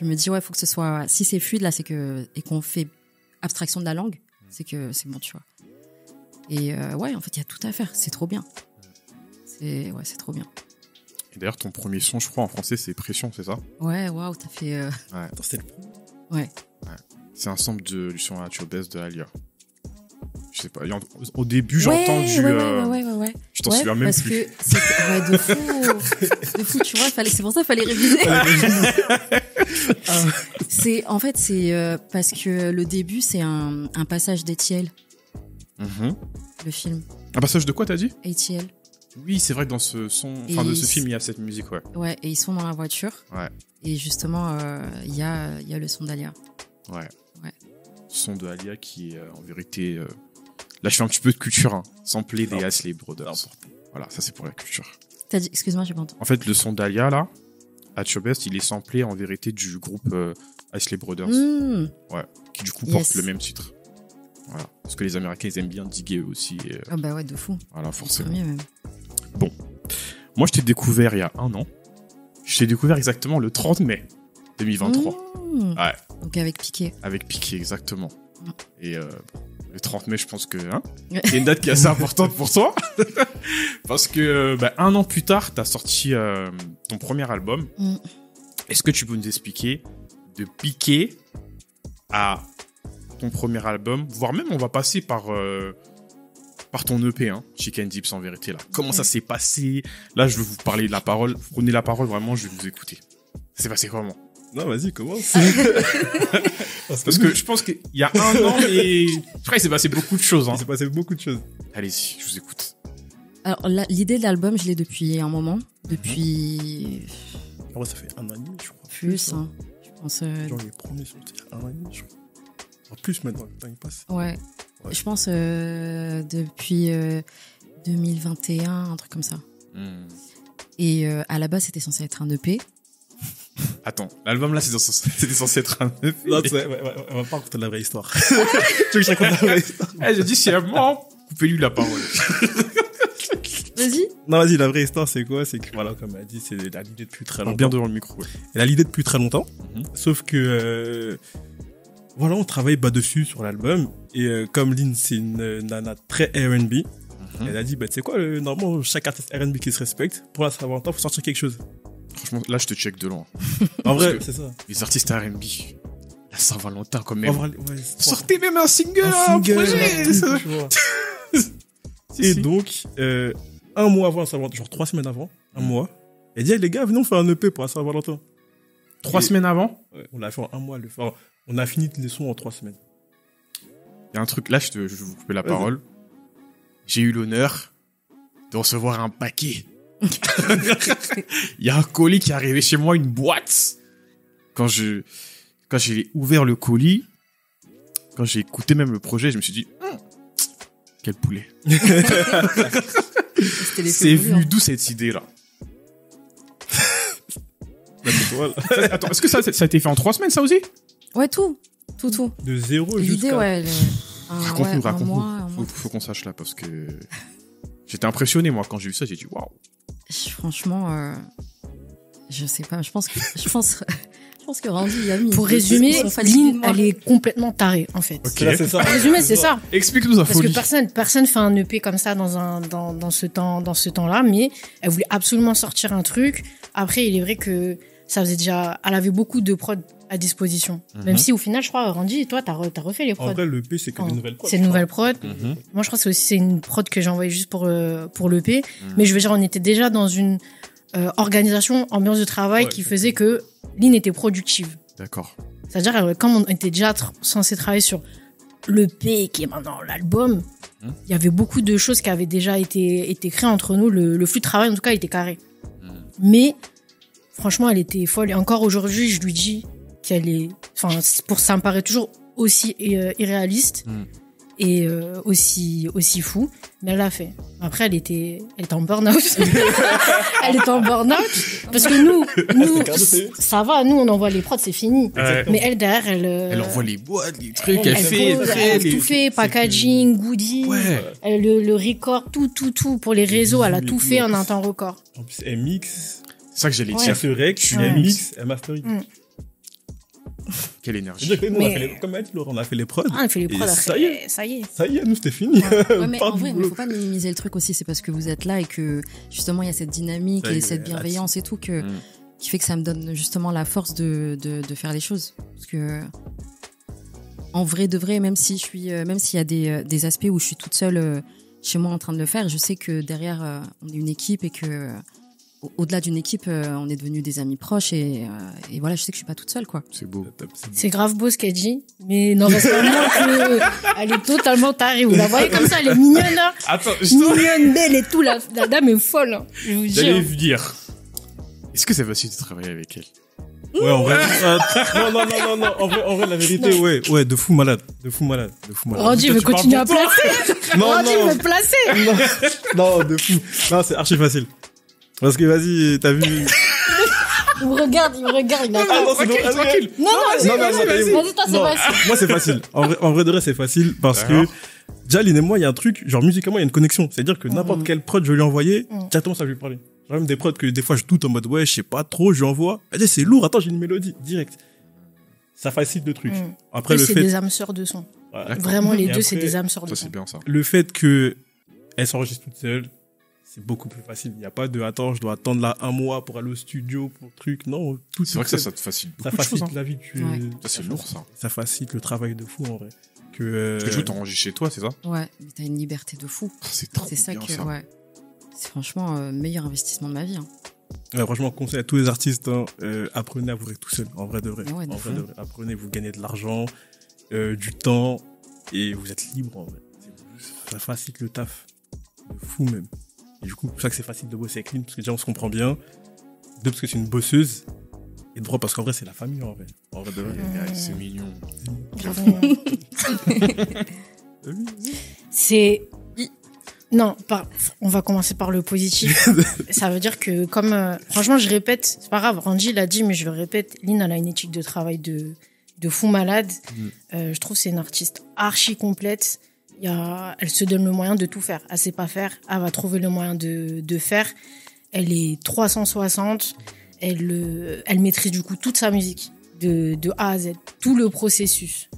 Je me dis, ouais, faut que ce soit. Si c'est fluide là, et qu'on fait abstraction de la langue, c'est que c'est bon, tu vois. Et ouais, en fait, il y a tout à faire. C'est trop bien. C'est trop bien. Et d'ailleurs, ton premier son, je crois, en français, c'est Pression, c'est ça? Ouais, waouh, t'as fait. Ouais. Attends, c'était le premier. Ouais. C'est un sample du son At Your Best de Alia. Je sais pas. Au début, j'ai entendu. Ouais. Je t'en souviens même parce plus. Que c'était de fou, tu vois. C'est pour ça qu'il fallait réviser. C'est parce que le début, c'est un passage d'ATL, le film. Un passage de quoi, t'as dit? ATL. Oui, c'est vrai que dans ce son, de ce film, il y a cette musique, ouais. Ouais, et ils sont dans la voiture. Ouais. Et justement, il y a le son d'Alia. Ouais. Ouais. Son de Alia qui est en vérité. Là, je fais un petit peu de culture, hein. Samplé des Isley Brothers. Voilà, ça c'est pour la culture. T'as dit, excuse-moi, j'ai pas entendu. En fait, le son d'Alia, là, At Your Best, il est samplé en vérité du groupe Isley Brothers. Ouais. Qui du coup porte le même titre. Voilà. Parce que les Américains, ils aiment bien diguer eux aussi. Et, ah bah ouais, de fou. Voilà, forcément. Premier, même. Bon. Moi, je t'ai découvert il y a 1 an. Je t'ai découvert exactement le 30 mai 2023. Ouais. Donc avec Piqué. Avec Piqué, exactement. Et le 30 mai, je pense que c'est une date qui est assez importante pour toi. Parce que 1 an plus tard, t'as sorti ton premier album. Est-ce que tu peux nous expliquer de Piqué à ton premier album, voire même on va passer par ton EP, hein, Chicken Dips en vérité là. Comment ça s'est passé? Là, je vais vous parler de la parole. Prenez la parole, vraiment, je vais vous écouter. Ça s'est passé comment? Non, vas-y, commence. Parce que je pense qu'il y a 1 an, et après, il s'est passé beaucoup de choses. Hein. Il s'est passé beaucoup de choses. Allez-y, je vous écoute. Alors, l'idée de l'album, je l'ai depuis un moment. Depuis... En vrai, ça fait 1 an et demi, je crois. Plus, hein. Je pense... Genre, les premiers sont il y a 1 an et demi, je crois. En plus, maintenant, le temps il passe. Ouais. Je pense depuis 2021, un truc comme ça. Et à la base, c'était censé être un EP. Attends, l'album là, c'était censé être un EP. Non, on va pas raconter la vraie histoire. Tu veux que je raconte la vraie histoire? J'ai dit, si elle ment, coupez-lui la parole. Vas-y. Non, vas-y, la vraie histoire, c'est quoi? C'est que, voilà, comme elle a dit, c'est la l'idée depuis très longtemps. Bien devant le micro, ouais. Elle a l'idée depuis très longtemps. Sauf que, voilà, on travaille dessus sur l'album. Et comme Lynn, c'est une nana très R&B. Elle a dit, tu sais quoi, normalement, chaque artiste R&B qui se respecte, pour la Saint-Valentin, faut sortir quelque chose. Franchement, là, je te check de loin. En vrai, c'est ça. Les artistes R&B, la Saint-Valentin quand même. Ouais, sortez même un single, un projet. Et donc, 1 mois avant la Saint-Valentin, genre 3 semaines avant, 1 mois, elle dit, les gars, venons faire un EP pour la Saint-Valentin. 3 semaines avant? Ouais, on l'a fait en 1 mois. On a fini les sons en 3 semaines. Il y a un truc, là, je vais vous couper la parole. J'ai eu l'honneur de recevoir un paquet. Il y a un colis qui est arrivé chez moi, une boîte. Quand j'ai ouvert le colis, quand j'ai écouté même le projet, je me suis dit, quel poulet. C'est venu d'où cette idée-là? Attends, est-ce que ça a été fait en 3 semaines, ça aussi? Ouais, tout. De 0 l'idée, jusqu'à... ouais. Raconte-nous. Faut qu'on sache là, parce que j'étais impressionné, moi, quand j'ai vu ça, j'ai dit, waouh. Franchement, je sais pas, je pense que Randy, il a mis... Pour résumer, Lynn, elle est complètement tarée, en fait. Ok. Là, c'est ça. Pour résumer, c'est ça. Explique-nous la folie. Parce que personne fait un EP comme ça dans ce temps-là, mais elle voulait absolument sortir un truc. Après, il est vrai que ça faisait déjà, elle avait beaucoup de prod à disposition. Même si au final, je crois, Randy, toi, t'as refait les prods. En vrai, l'EP, c'est que des nouvelles prods. C'est une nouvelle prod. Moi, je crois que c'est une prod que j'ai envoyée juste pour l'EP. Mais je veux dire, on était déjà dans une organisation, ambiance de travail qui faisait que Lynn était productive. D'accord. C'est-à-dire, comme on était déjà censé travailler sur l'EP, qui est maintenant l'album, il y avait beaucoup de choses qui avaient déjà été créées entre nous. Le flux de travail, en tout cas, était carré. Mais, franchement, elle était folle. Et encore aujourd'hui, je lui dis qu'elle est, enfin, ça me paraît toujours aussi irréaliste et aussi fou. Mais elle l'a fait. Après, elle était en burn-out. Elle était en burn-out. Parce que nous, ça va, nous, on envoie les prods, c'est fini. Mais elle, derrière, elle envoie les boîtes, les trucs, elle tout fait, packaging, goodies, le record, tout pour les réseaux, elle a tout fait en un temps record. En plus, elle mixe. C'est ça que j'allais dire. Elle se rec, elle mixe, elle masterise. Quelle énergie. Comme elle dit, Laurent, on a fait les prods. Elle fait les prods, ça y est, nous, c'était fini. Mais en vrai, il faut pas minimiser le truc aussi. C'est parce que vous êtes là et que, justement, il y a cette dynamique et cette bienveillance et tout qui fait que ça me donne justement la force de faire les choses. Parce que, en vrai de vrai, même s'il y a des aspects où je suis toute seule chez moi en train de le faire, je sais que derrière, on est une équipe et que, au-delà d'une équipe, on est devenus des amis proches et voilà, je sais que je suis pas toute seule, quoi. C'est beau. C'est grave beau ce qu'elle dit, mais non, reste pas moins que elle est totalement tarée. Vous la voyez comme ça, elle est mignonne, là. Attends, mignonne, belle et tout, la dame est folle, hein, je vous j'allais jure. vous dire. Est-ce que c'est facile de travailler avec elle? Ouais, en vrai. Non. En vrai, la vérité, ouais, de fou malade. Randy veut continuer à placer. Randy veut placer. Non, de fou. Non, c'est archi facile. Parce que vas-y, t'as vu. Il me regarde, il a Ah non, c'est tranquille. Non, vas-y, toi, c'est facile. Moi, c'est facile. En vrai de vrai, c'est facile parce que, déjà, Lynn et moi, il y a un truc, genre, musicalement, il y a une connexion. C'est-à-dire que n'importe quelle prod, je vais lui envoyer, directement, ça va lui parler. J'ai même des prods que des fois, je doute en mode, ouais, je sais pas trop, je lui envoie. Elle dit, c'est lourd, attends, j'ai une mélodie, direct. Ça facilite le truc. Après, c'est des âmes sœurs de son. Vraiment, les deux, c'est des âmes sœurs de son. Ça, c'est bien ça. Le fait que elle s'enregistre toute seule, c'est beaucoup plus facile. Il n'y a pas de, attends, je dois attendre là 1 mois pour aller au studio, pour truc. Non, tout. C'est vrai que ça te facilite beaucoup ça de choses. facilite la vie. Ça, c'est lourd, ça. Ça facilite le travail de fou, en vrai. Parce que tu t'enregistres chez toi, c'est ça? Ouais, mais t'as une liberté de fou. C'est trop ça bien, que, ça. ouais. C'est franchement meilleur investissement de ma vie. Hein. Ouais, franchement, conseil à tous les artistes, apprenez à vous être tout seul, en vrai de vrai. Ouais, en vrai de vrai. Apprenez, vous gagnez de l'argent, du temps, et vous êtes libre, en vrai. Ça facilite le taf. De fou, même. Et du coup, c'est pour ça que c'est facile de bosser avec Lynn, parce que déjà, on se comprend bien. 2, parce que c'est une bosseuse. Et 3, parce qu'en vrai, c'est la famille, en vrai. En vrai de vrai. C'est mignon. C'est... Non, on va commencer par le positif. Ça veut dire que comme... franchement, je répète, c'est pas grave, Randy l'a dit, mais je le répète, Lynn, elle a une éthique de travail de fou malade. Je trouve que c'est une artiste archi complète. Elle se donne le moyen de tout faire. Elle sait pas faire, elle va trouver le moyen de faire. Elle est 360. Elle maîtrise du coup toute sa musique, de A à Z, tout le processus.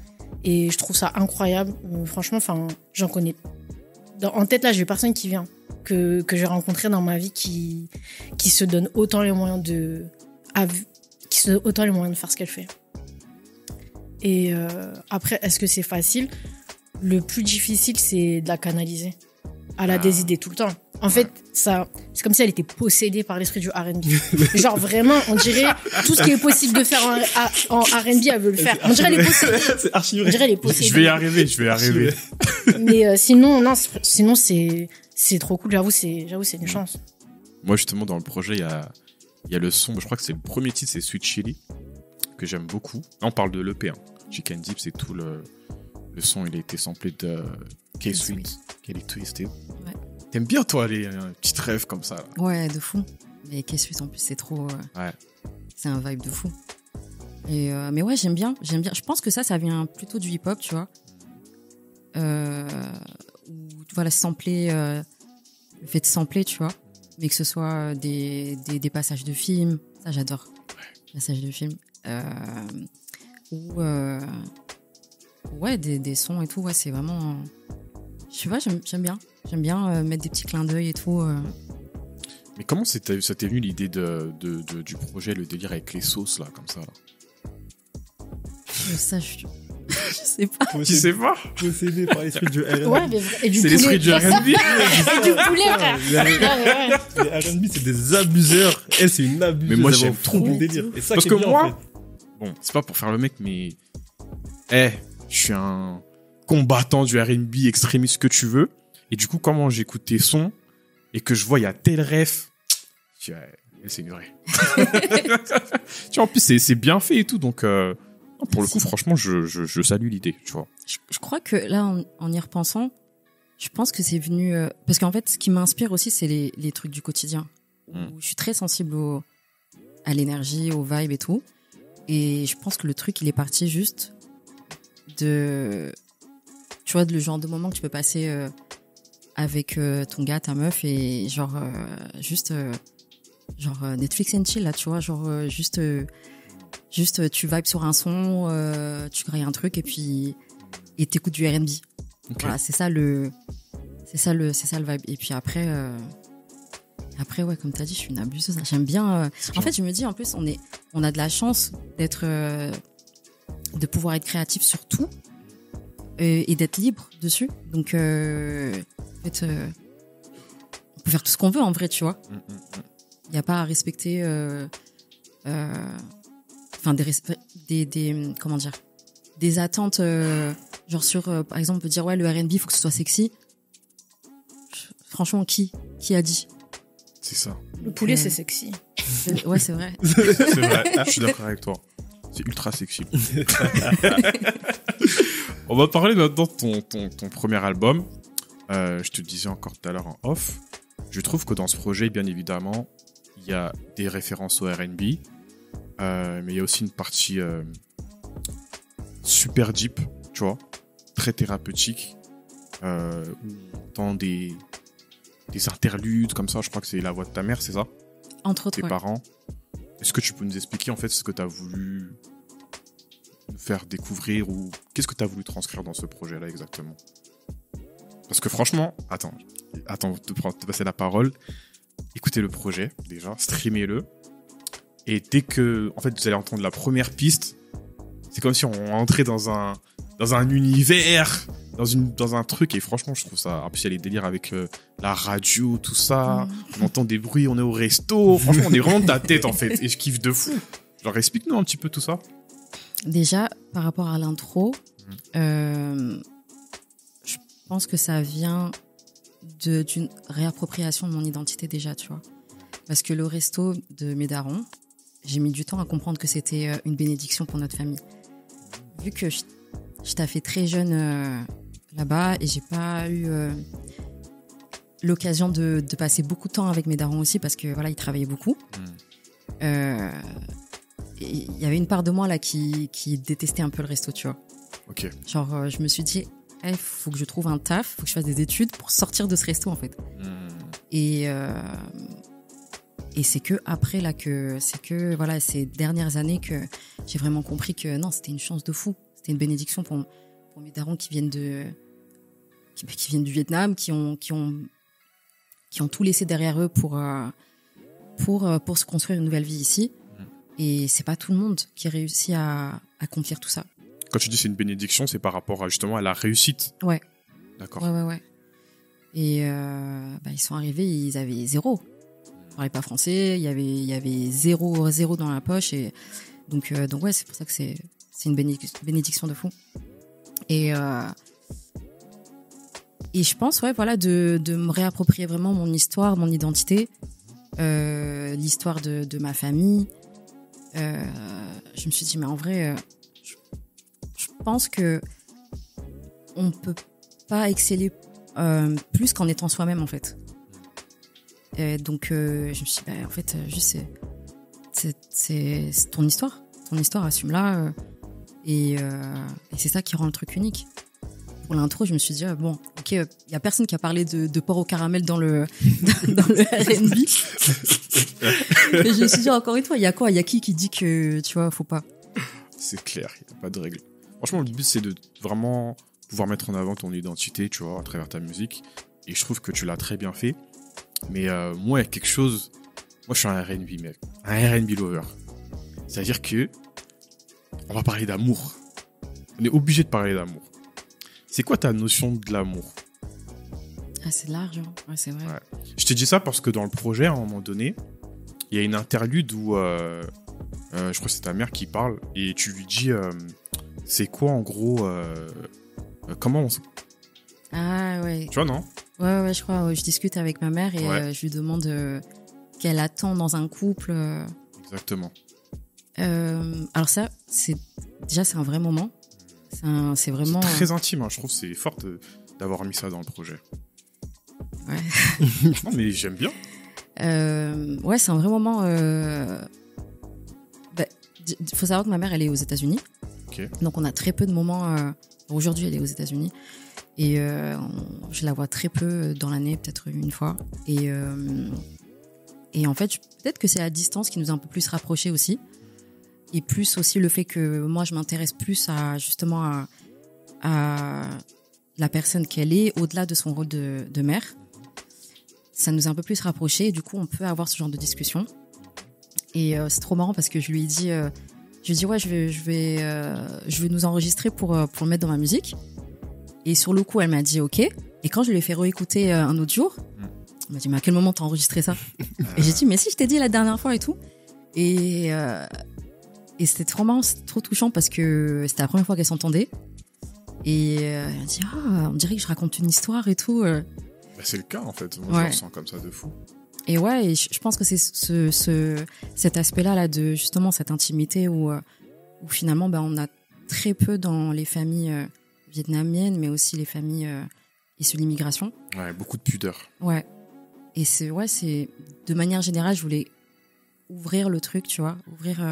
Et je trouve ça incroyable. Franchement, enfin, j'en connais. En tête, là, j'ai personne qui vient, que j'ai rencontré dans ma vie qui se donne autant les moyens de faire ce qu'elle fait. Et après, est-ce que c'est facile? Le plus difficile, c'est de la canaliser. Elle a des idées tout le temps. En fait, c'est comme si elle était possédée par l'esprit du R&B. Genre vraiment, on dirait tout ce qui est possible de faire en R&B, elle veut le faire. On dirait elle est possédée. C'est archi vrai. On dirait elle est possédée. Je vais y arriver. Mais sinon c'est trop cool. J'avoue, c'est une chance. Moi, justement, dans le projet, il y a le son. Je crois que c'est le premier titre, c'est Sweet Chili, que j'aime beaucoup. Là, on parle de l'EP. Hein. Chicken Dip, c'est tout le son. Il a été samplé de K-Sweet, Kelly Twisted. Ouais. T'aimes bien, toi, les petites rêves comme ça? Là. Ouais, de fou. Mais K-Sweet, en plus, c'est trop... Ouais. C'est un vibe de fou. Et mais ouais, j'aime bien. Je pense que ça vient plutôt du hip-hop, tu vois. Où, voilà, sampler... le fait de sampler, tu vois. Mais que ce soit des passages de films. Ça, j'adore. Ouais. Passages de films. Ou... ouais, des sons et tout. Ouais, c'est vraiment... Je sais pas, j'aime bien. J'aime bien mettre des petits clins d'œil et tout. Mais comment ça t'est venu l'idée du projet, le délire avec les sauces, là, comme ça, là? Je sais pas. Tu sais pas? Possédé par l'esprit du R&B. Ouais, mais et du C'est poulet. l'esprit du R&B. Et du poulet, frère. Les R&B, c'est des abuseurs. Elle, c'est une abuseuse. Mais moi, Elle va j'aime au fond trop. du délire. Et ça Parce qui est que bien, moi- en fait. Bon, c'est pas pour faire le mec, mais je suis un combattant du R&B, extrémiste, ce que tu veux. Et du coup, comment j'écoute tes sons et que je vois il y a tel ref, je dis, ouais, c'est une vraie. Tu vois, en plus c'est bien fait et tout, donc pour le coup, franchement, je salue l'idée, tu vois. Je crois que là, en y repensant, je pense que c'est venu parce qu'en fait, ce qui m'inspire aussi, c'est les trucs du quotidien. Où je suis très sensible à l'énergie, aux vibes et tout. Et je pense que le truc, il est parti juste de, tu vois, le genre de moment que tu peux passer avec ton gars, ta meuf, et genre juste Netflix and chill là, tu vois, genre juste tu vibes sur un son, tu crées un truc et t'écoutes du R&B. Okay. Voilà, c'est ça le vibe. Et puis après ouais, comme t'as dit, je suis une abuseuse. J'aime bien. En fait, je me dis en plus on a de la chance de pouvoir être créatif sur tout et d'être libre dessus. Donc en fait, on peut faire tout ce qu'on veut en vrai, tu vois. Il y a pas à respecter des comment dire, des attentes genre sur par exemple on peut dire ouais, le R&B faut que ce soit sexy. Franchement, qui a dit? C'est ça. Le poulet, c'est sexy. Ouais, c'est vrai. C'est vrai. Je suis d'accord avec toi. C'est ultra sexy. On va parler maintenant de ton premier album. Je te disais encore tout à l'heure en off. Je trouve que dans ce projet, bien évidemment, il y a des références au R&B, mais il y a aussi une partie super deep, tu vois, très thérapeutique, où on entend des interludes comme ça. Je crois que c'est la voix de ta mère, c'est ça? Entre autres, Tes ouais. parents. Est-ce que tu peux nous expliquer en fait ce que tu as voulu nous faire découvrir, ou qu'est-ce que tu as voulu transcrire dans ce projet-là exactement? Parce que franchement, attends, te passer la parole. Écoutez le projet déjà, streamez-le, et dès que en fait vous allez entendre la première piste, c'est comme si on entrait dans un univers, dans un truc, et franchement je trouve ça. En plus il y a les délires avec la radio, tout ça, on entend des bruits, on est au resto, franchement on est vraiment de ta tête en fait, et je kiffe de fou. Genre explique-nous un petit peu tout ça. Déjà, par rapport à l'intro, je pense que ça vient d'une réappropriation de mon identité déjà, tu vois. Parce que le resto de mes darons, j'ai mis du temps à comprendre que c'était une bénédiction pour notre famille. Vu que je taffais très jeune là-bas et j'ai pas eu l'occasion de passer beaucoup de temps avec mes darons aussi parce que voilà, ils travaillaient beaucoup. Il y avait une part de moi là qui détestait un peu le resto, tu vois. Ok. Genre, je me suis dit, il faut que je trouve un taf, faut que je fasse des études pour sortir de ce resto en fait. Et c'est que après là voilà, ces dernières années que j'ai vraiment compris que non, c'était une chance de fou, c'était une bénédiction pour mes darons qui viennent du Vietnam, qui ont tout laissé derrière eux pour se construire une nouvelle vie ici. Et c'est pas tout le monde qui réussit à accomplir tout ça. Quand tu dis c'est une bénédiction, c'est par rapport justement à la réussite. Ouais. D'accord. Ouais. Et ils sont arrivés, ils avaient zéro. Ils parlaient pas français, il y avait zéro dans la poche, et donc ouais, c'est pour ça que c'est une bénédiction de fou. Et je pense, ouais, voilà, de me réapproprier vraiment mon histoire, mon identité, l'histoire de ma famille. Je me suis dit, mais en vrai, je pense que on peut pas exceller plus qu'en étant soi-même en fait. Donc je me suis dit, en fait, juste c'est ton histoire, assume-la, et c'est ça qui rend le truc unique. Pour l'intro, je me suis dit, bon, ok, il y a personne qui a parlé de porc au caramel dans le R&B. Et je me suis dit, encore une fois, il y a quoi? Il y a qui dit que, tu vois, faut pas? C'est clair, il n'y a pas de règle. Franchement, le but, c'est de vraiment pouvoir mettre en avant ton identité, tu vois, à travers ta musique. Et je trouve que tu l'as très bien fait. Mais moi, il y a quelque chose... Moi, je suis un R&B, mec. Un R&B lover. C'est-à-dire que... On va parler d'amour. On est obligé de parler d'amour. C'est quoi ta notion de l'amour? Ah, c'est large, hein. Ouais, c'est vrai. Ouais. Je t'ai dit ça parce que dans le projet, à un moment donné, il y a une interlude où je crois que c'est ta mère qui parle et tu lui dis c'est quoi en gros comment on... Ah ouais. Tu vois, non? Ouais, je crois. Je discute avec ma mère et je lui demande qu'elle attend dans un couple. Exactement. Alors ça, c'est un vrai moment. C'est vraiment... C'est très intime, hein. Je trouve que c'est fort d'avoir mis ça dans le projet. Ouais. Non, mais j'aime bien. Ouais, c'est un vrai moment. Faut savoir que ma mère, elle est aux États-Unis. Okay. Donc, on a très peu de moments. Aujourd'hui, elle est aux États-Unis. Et je la vois très peu dans l'année, peut-être une fois. Et en fait, peut-être que c'est la distance qui nous a un peu plus rapprochés aussi. Et plus aussi le fait que moi, je m'intéresse plus justement à la personne qu'elle est, au-delà de son rôle de mère. Ça nous a un peu plus rapprochés et du coup, on peut avoir ce genre de discussion. Et c'est trop marrant parce que je lui ai dit, ouais, je vais nous enregistrer pour le mettre dans ma musique. Et sur le coup, elle m'a dit OK. Et quand je lui ai fait réécouter un autre jour, elle m'a dit mais à quel moment t'as enregistré ça? Et j'ai dit mais si, je t'ai dit la dernière fois et tout. Et c'était trop marrant, c'était trop touchant parce que c'était la première fois qu'elle s'entendait. Et elle m'a dit on dirait que je raconte une histoire et tout. Bah, c'est le cas en fait. Moi, je le ressens comme ça de fou. Et ouais, et je pense que c'est cet aspect-là là, de justement cette intimité où finalement on a très peu dans les familles vietnamiennes, mais aussi les familles issues de l'immigration. Ouais, beaucoup de pudeur. Ouais. Et c'est de manière générale, je voulais ouvrir le truc, tu vois, ouvrir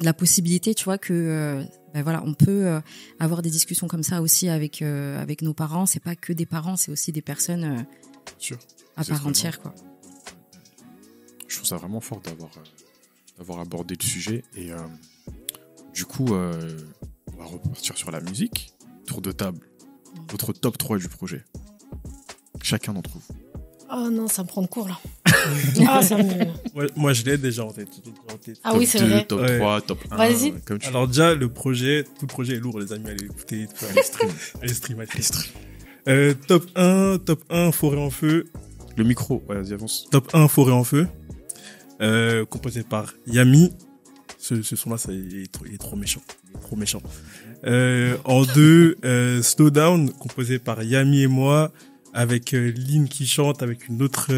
la possibilité, tu vois, que voilà, on peut avoir des discussions comme ça aussi avec nos parents. C'est pas que des parents, c'est aussi des personnes à part entière, quoi. Je trouve ça vraiment fort d'avoir abordé le sujet. Et du coup, on va repartir sur la musique. Tour de table. Votre top 3 du projet. Chacun d'entre vous. Oh non, ça me prend de court là. Ça me... Moi, je l'ai déjà en tête. Ah oui, c'est vrai. Top 3, top 1. Vas-y. Alors déjà, tout le projet est lourd, les amis, allez l'écouter. Allez stream. Top 1, Forêt en feu. Le micro, ouais, vas-y, avance. Top 1, Forêt en feu. Composé par Yami. Ce son-là, il est trop méchant. En 2, Slow Down, composé par Yami et moi, avec Lynn qui chante, avec une autre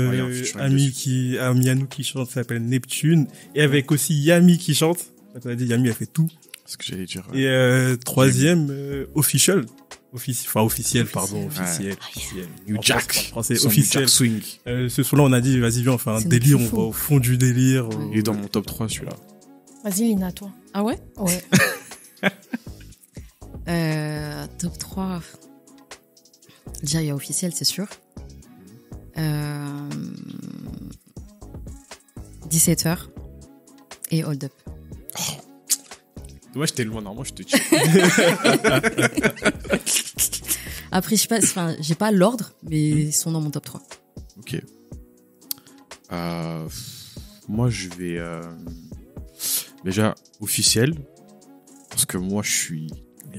amie à nous qui chante, ça s'appelle Neptune, et avec aussi Yami qui chante. On a dit Yami, elle fait tout. C'est ce que j'allais dire. Et 3e, officiel. Officiel. New Jack. Français, officiel. New Jack Swing. Ce son-là, on a dit, vas-y, viens, on fait un délire, on va au fond du délire. Il est dans mon top 3, celui-là. Vas-y, Lina, toi. Ah ouais? Ouais. Top 3. Déjà, il y a officiel, c'est sûr. 17h et Hold Up. Moi, j'étais loin, normalement, je te tue. Après, je sais pas, j'ai pas l'ordre, mais ils sont dans mon top 3. Ok. Moi, je vais déjà officiel, parce que moi, je suis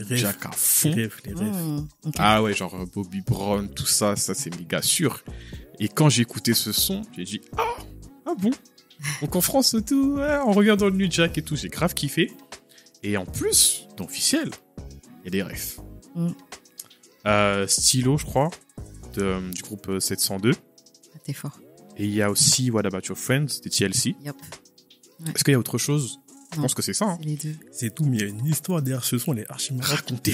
Jack à fond. Les rêves. Okay. Ah ouais, genre Bobby Brown, tout ça, c'est méga sûr. Et quand j'ai écouté ce son, j'ai dit ah bon. Donc en France, tout, ouais, on revient dans le New Jack et tout, j'ai grave kiffé. Et en plus, dans officiel, il y a des refs. Stylo, je crois, du groupe 702. Ah, t'es fort. Et il y a aussi What About Your Friends, de TLC. Yep. Ouais. Est-ce qu'il y a autre chose? Je pense que c'est ça. C'est les deux. C'est tout, mais il y a une histoire derrière ce son, elle est archi marrante. Racontez.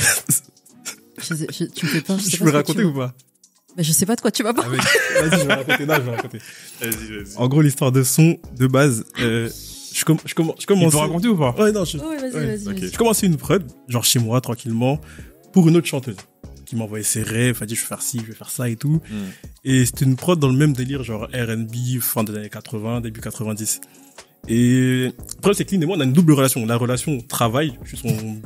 Tu me fais peur. Je peux raconter ou pas? Mais je sais pas de quoi tu vas parler. Vas-y, je vais raconter. Vas-y. En gros, l'histoire de son, de base, je commence. Tu peux raconter ou pas? Ouais, non, Vas-y. Okay. Je commençais une prod, genre chez moi, tranquillement, pour une autre chanteuse qui m'envoyait ses rêves, elle dit je vais faire ci, je vais faire ça et tout. Et c'était une prod dans le même délire, genre R&B, fin des années 80, début 90. Et après, c'est que Lynn et moi, on a une double relation. La relation travail, je suis son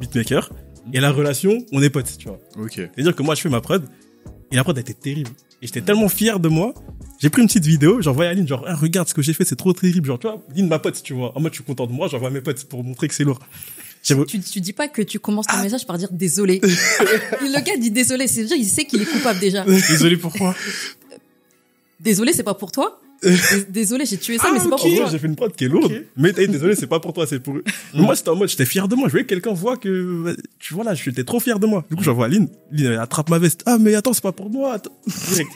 beatmaker, et la relation, on est potes, tu vois. Ok. C'est-à-dire que moi, je fais ma prod, et la prod a été terrible. Et j'étais tellement fier de moi, j'ai pris une petite vidéo, j'envoie à Lynn, genre, regarde ce que j'ai fait, c'est trop terrible. Genre, tu vois, Lynn, ma pote, tu vois. En mode, je suis content de moi, j'envoie à mes potes pour montrer que c'est lourd. Tu dis pas que tu commences ton message par dire désolé. Le gars dit désolé, c'est déjà, il sait qu'il est coupable déjà. Désolé pourquoi? Désolé, c'est pas pour toi. Désolé, j'ai tué ça, mais c'est pas pour toi. J'ai fait une prod qui est lourde. Ok. Mais désolé, c'est pas pour toi, c'est pour eux. Mais moi, c'était en mode, j'étais fier de moi. Je voulais que quelqu'un voit que, tu vois là, j'étais trop fier de moi. Du coup, j'envoie à Lynn. Lynn, elle attrape ma veste. Ah, mais attends, c'est pas pour moi. Attends. Direct.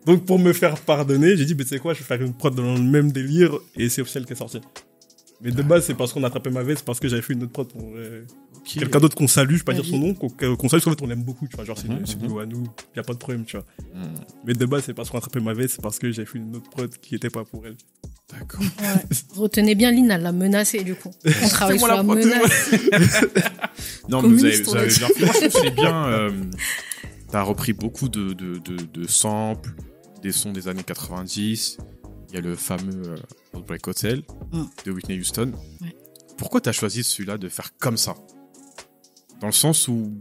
Donc, pour me faire pardonner, j'ai dit, mais tu sais quoi, je vais faire une prod dans le même délire et c'est officiel qui est sorti. Mais de base, c'est parce qu'on a attrapé ma veste, parce que j'avais fait une autre prod pour quelqu'un d'autre qu'on salue, je vais pas dire son nom, qu'on salue, parce qu'en fait, on l'aime beaucoup, tu vois, genre, c'est nous à nous, y a pas de problème, tu vois. Mais de base, c'est parce qu'on a attrapé ma veste, c'est parce que j'ai fait une autre prod qui était pas pour elle. D'accord. Ouais. Retenez bien, Lynn, elle l'a menacée, du coup. On travaille sur la menace. Non, mais vous avez Communiste, bien fait. Moi, je trouve que c'est bien. T'as repris beaucoup de samples, des sons des années 90. Il y a le fameux Heartbreak Hotel de Whitney Houston. Ouais. Pourquoi t'as choisi celui-là de faire comme ça? Dans le sens où,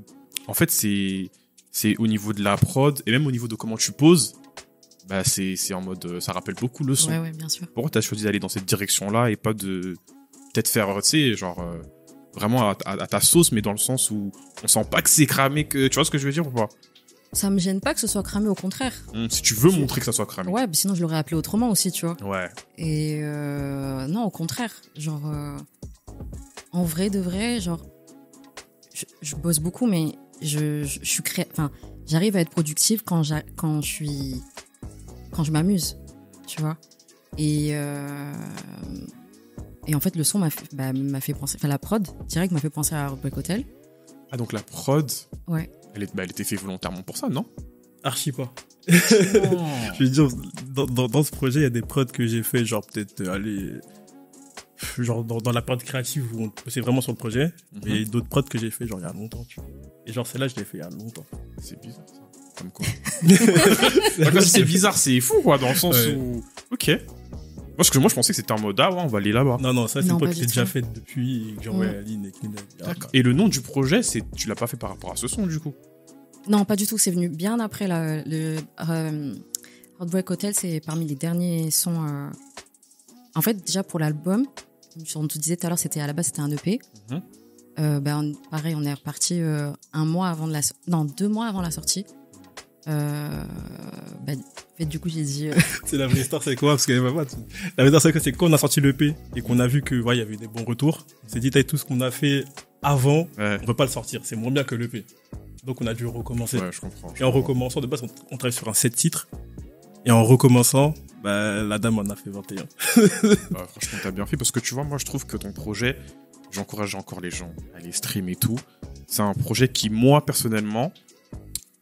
en fait, c'est au niveau de la prod et même au niveau de comment tu poses. Bah, c'est en mode, ça rappelle beaucoup le son. Ouais, bien sûr. Pourquoi t'as choisi d'aller dans cette direction-là et pas de peut-être faire, tu sais, genre vraiment à ta sauce, mais dans le sens où on sent pas que c'est cramé, que tu vois ce que je veux dire ou pas? Ça me gêne pas que ce soit cramé, au contraire. Si tu veux montrer que ça soit cramé. Ouais, mais sinon je l'aurais appelé autrement aussi, tu vois. Ouais. Et non, au contraire, genre en vrai de vrai, genre je bosse beaucoup, mais je suis j'arrive à être productive quand je m'amuse, tu vois. Et en fait, le son m'a fait penser, enfin la prod direct m'a fait penser à Heartbreak Hotel. Ah, donc la prod, Ouais. elle était faite volontairement pour ça, non? Archi pas. Je veux dire, dans ce projet, il y a des prods que j'ai fait, genre peut-être genre dans la période créative où on c'est vraiment sur le projet, et d'autres prods que j'ai fait genre il y a longtemps, tu vois. Et genre celle-là, je l'ai fait il y a longtemps. C'est bizarre, ça. Comme quoi. Quand c'est bizarre, c'est fou, quoi, dans le sens où... Ok. Parce que moi, je pensais que c'était en mode, ah ouais, on va aller là-bas. Non, ça, c'est Non, une prod pas qui du est déjà tout. faite depuis, et que j'ai envoyé à Aline et Clean. D'accord. Et le nom du projet, tu l'as pas fait par rapport à ce son, du coup? Non, pas du tout. C'est venu bien après le Heartbreak Hotel. C'est parmi les derniers sons. En fait, déjà pour l'album, on te disait tout à l'heure, à la base c'était un EP. Pareil, on est reparti 2 mois avant la sortie. En fait, du coup, j'ai dit. C'est la vraie histoire, c'est quoi? Parce que la vraie histoire, c'est quoi? C'est quand on a sorti l'EP et qu'on a vu que il y avait des bons retours. On s'est dit, tout ce qu'on a fait avant, on peut pas le sortir. C'est moins bien que l'EP. Donc on a dû recommencer. Ouais, je comprends. Et en recommençant, de base, on travaille sur un 7 titres. Et en recommençant, la dame en a fait 21. Franchement, t'as bien fait parce que tu vois, moi, je trouve que ton projet, j'encourage encore les gens à les stream et tout. C'est un projet qui, moi, personnellement,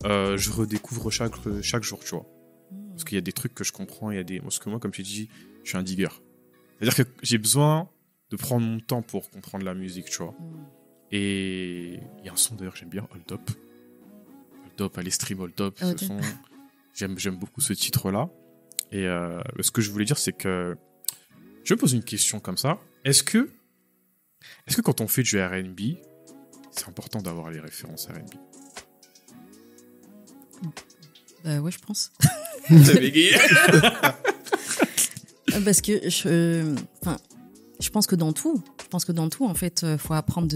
je redécouvre chaque jour, tu vois. Parce qu'il y a des trucs que je comprends, parce que moi, comme je t'ai dit, je suis un digger. C'est-à-dire que j'ai besoin de prendre mon temps pour comprendre la musique, tu vois. Et il y a un son d'ailleurs que j'aime bien, Hold Up. Hold Up, allez stream Hold Up, ce son. J'aime beaucoup ce titre-là. Et ce que je voulais dire, c'est que je me pose une question comme ça. Est-ce que quand on fait du R&B, c'est important d'avoir les références R&B? Ouais, je pense. Vous avez bégayé. Parce que je pense que dans tout, en fait, faut apprendre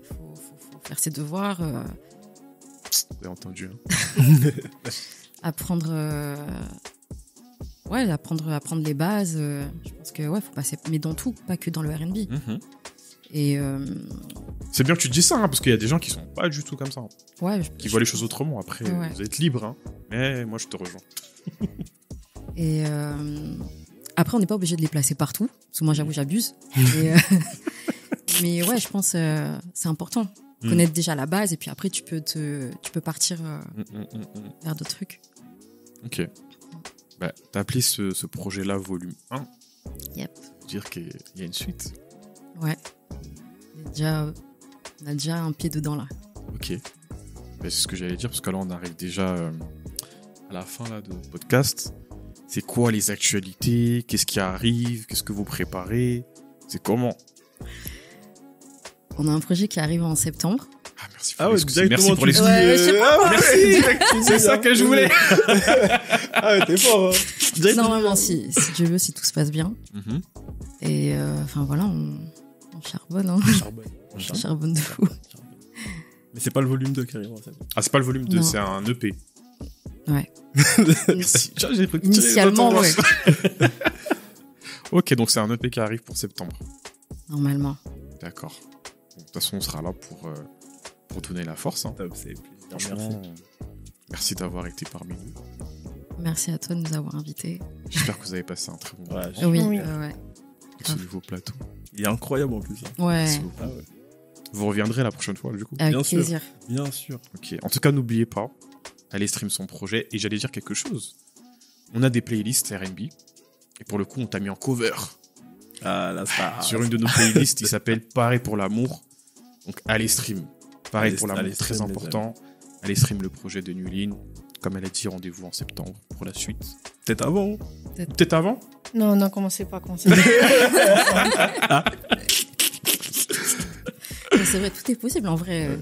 faut faire ses devoirs. Vous avez entendu, hein. Apprendre les bases. Je pense que faut passer, mais dans tout, pas que dans le R&B. Et c'est bien que tu dis ça, hein, parce qu'il y a des gens qui sont pas du tout comme ça, hein, qui voient les choses autrement. Après, vous êtes libre, hein, mais moi je te rejoins. Et après, on n'est pas obligé de les placer partout, parce que moi j'avoue j'abuse. Mais ouais, je pense c'est important. Connaître déjà la base et puis après tu peux partir vers d'autres trucs. Ok. T'as appelé ce projet-là volume 1. Yep. Ça veut dire qu'il y a une suite. Ouais. On a déjà un pied dedans là. Ok. C'est ce que j'allais dire parce que là on arrive déjà à la fin là, de podcast. C'est quoi les actualités? Qu'est-ce qui arrive? Qu'est-ce que vous préparez? C'est comment? On a un projet qui arrive en septembre. Ah, merci pour l'excuse. Merci pour l'excuse. Ouais, je sais pas. Merci. C'est ça que je voulais. Ah ouais, t'es fort, hein. Normalement, si Dieu veut, si tout se passe bien. Et voilà, on On charbonne, hein. On charbonne. On charbonne de fou. Mais c'est pas le volume 2 carrément. Ça. Ah, c'est pas le volume 2, Non. c'est un EP. Ouais. Merci. J'ai pris Initialement, ouais. Ok, donc c'est un EP qui arrive pour septembre. Normalement. D'accord. Bon, de toute façon, on sera là pour donner la force. Hein. Top, c'est plaisir. Franchement, merci d'avoir été parmi nous. Merci à toi de nous avoir invités. J'espère que vous avez passé un très bon moment Ouais, Oui, Oui. ouais. avec ce nouveau plateau. il est incroyable en plus. Hein. Ouais, Merci beaucoup. Ah ouais. Vous reviendrez la prochaine fois, du coup. avec Bien sûr. plaisir. Bien sûr. Ok. En tout cas, n'oubliez pas, allez stream son projet. Et j'allais dire quelque chose. On a des playlists R&B. Et pour le coup, on t'a mis en cover. Ah là, ça. Sur une de nos playlists, il s'appelle Pareil pour l'amour. Donc, allez stream. Pareil Allez- pour l'amour, allez très stream, les important. Allez stream le projet de Newlin. Comme elle a dit, rendez-vous en septembre pour la suite. Peut-être avant. Hein. Peut-être avant. Non, commencez pas. Mais c'est vrai, tout est possible. En vrai,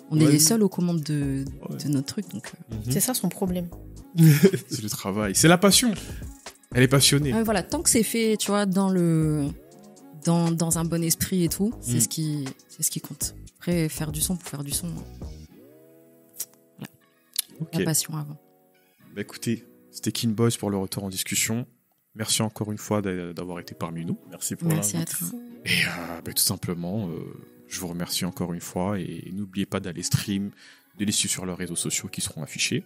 on est Ouais. les seuls aux commandes de Ouais. notre truc. Donc, C'est ça son problème. C'est le travail. C'est la passion. Elle est passionnée. ouais, voilà, tant que c'est fait, tu vois, dans un bon esprit et tout, c'est ce qui compte. Après, faire du son pour faire du son, Ok. la passion avant. Bah écoutez, c'était King Boys pour le retour en discussion. Merci encore une fois d'avoir été parmi nous. Merci pour Merci à l'invite. toi. Et bah, tout simplement, je vous remercie encore une fois. Et n'oubliez pas d'aller stream, de les suivre sur leurs réseaux sociaux qui seront affichés.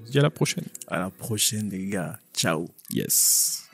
On se dit à la prochaine. À la prochaine, les gars. Ciao. Yes.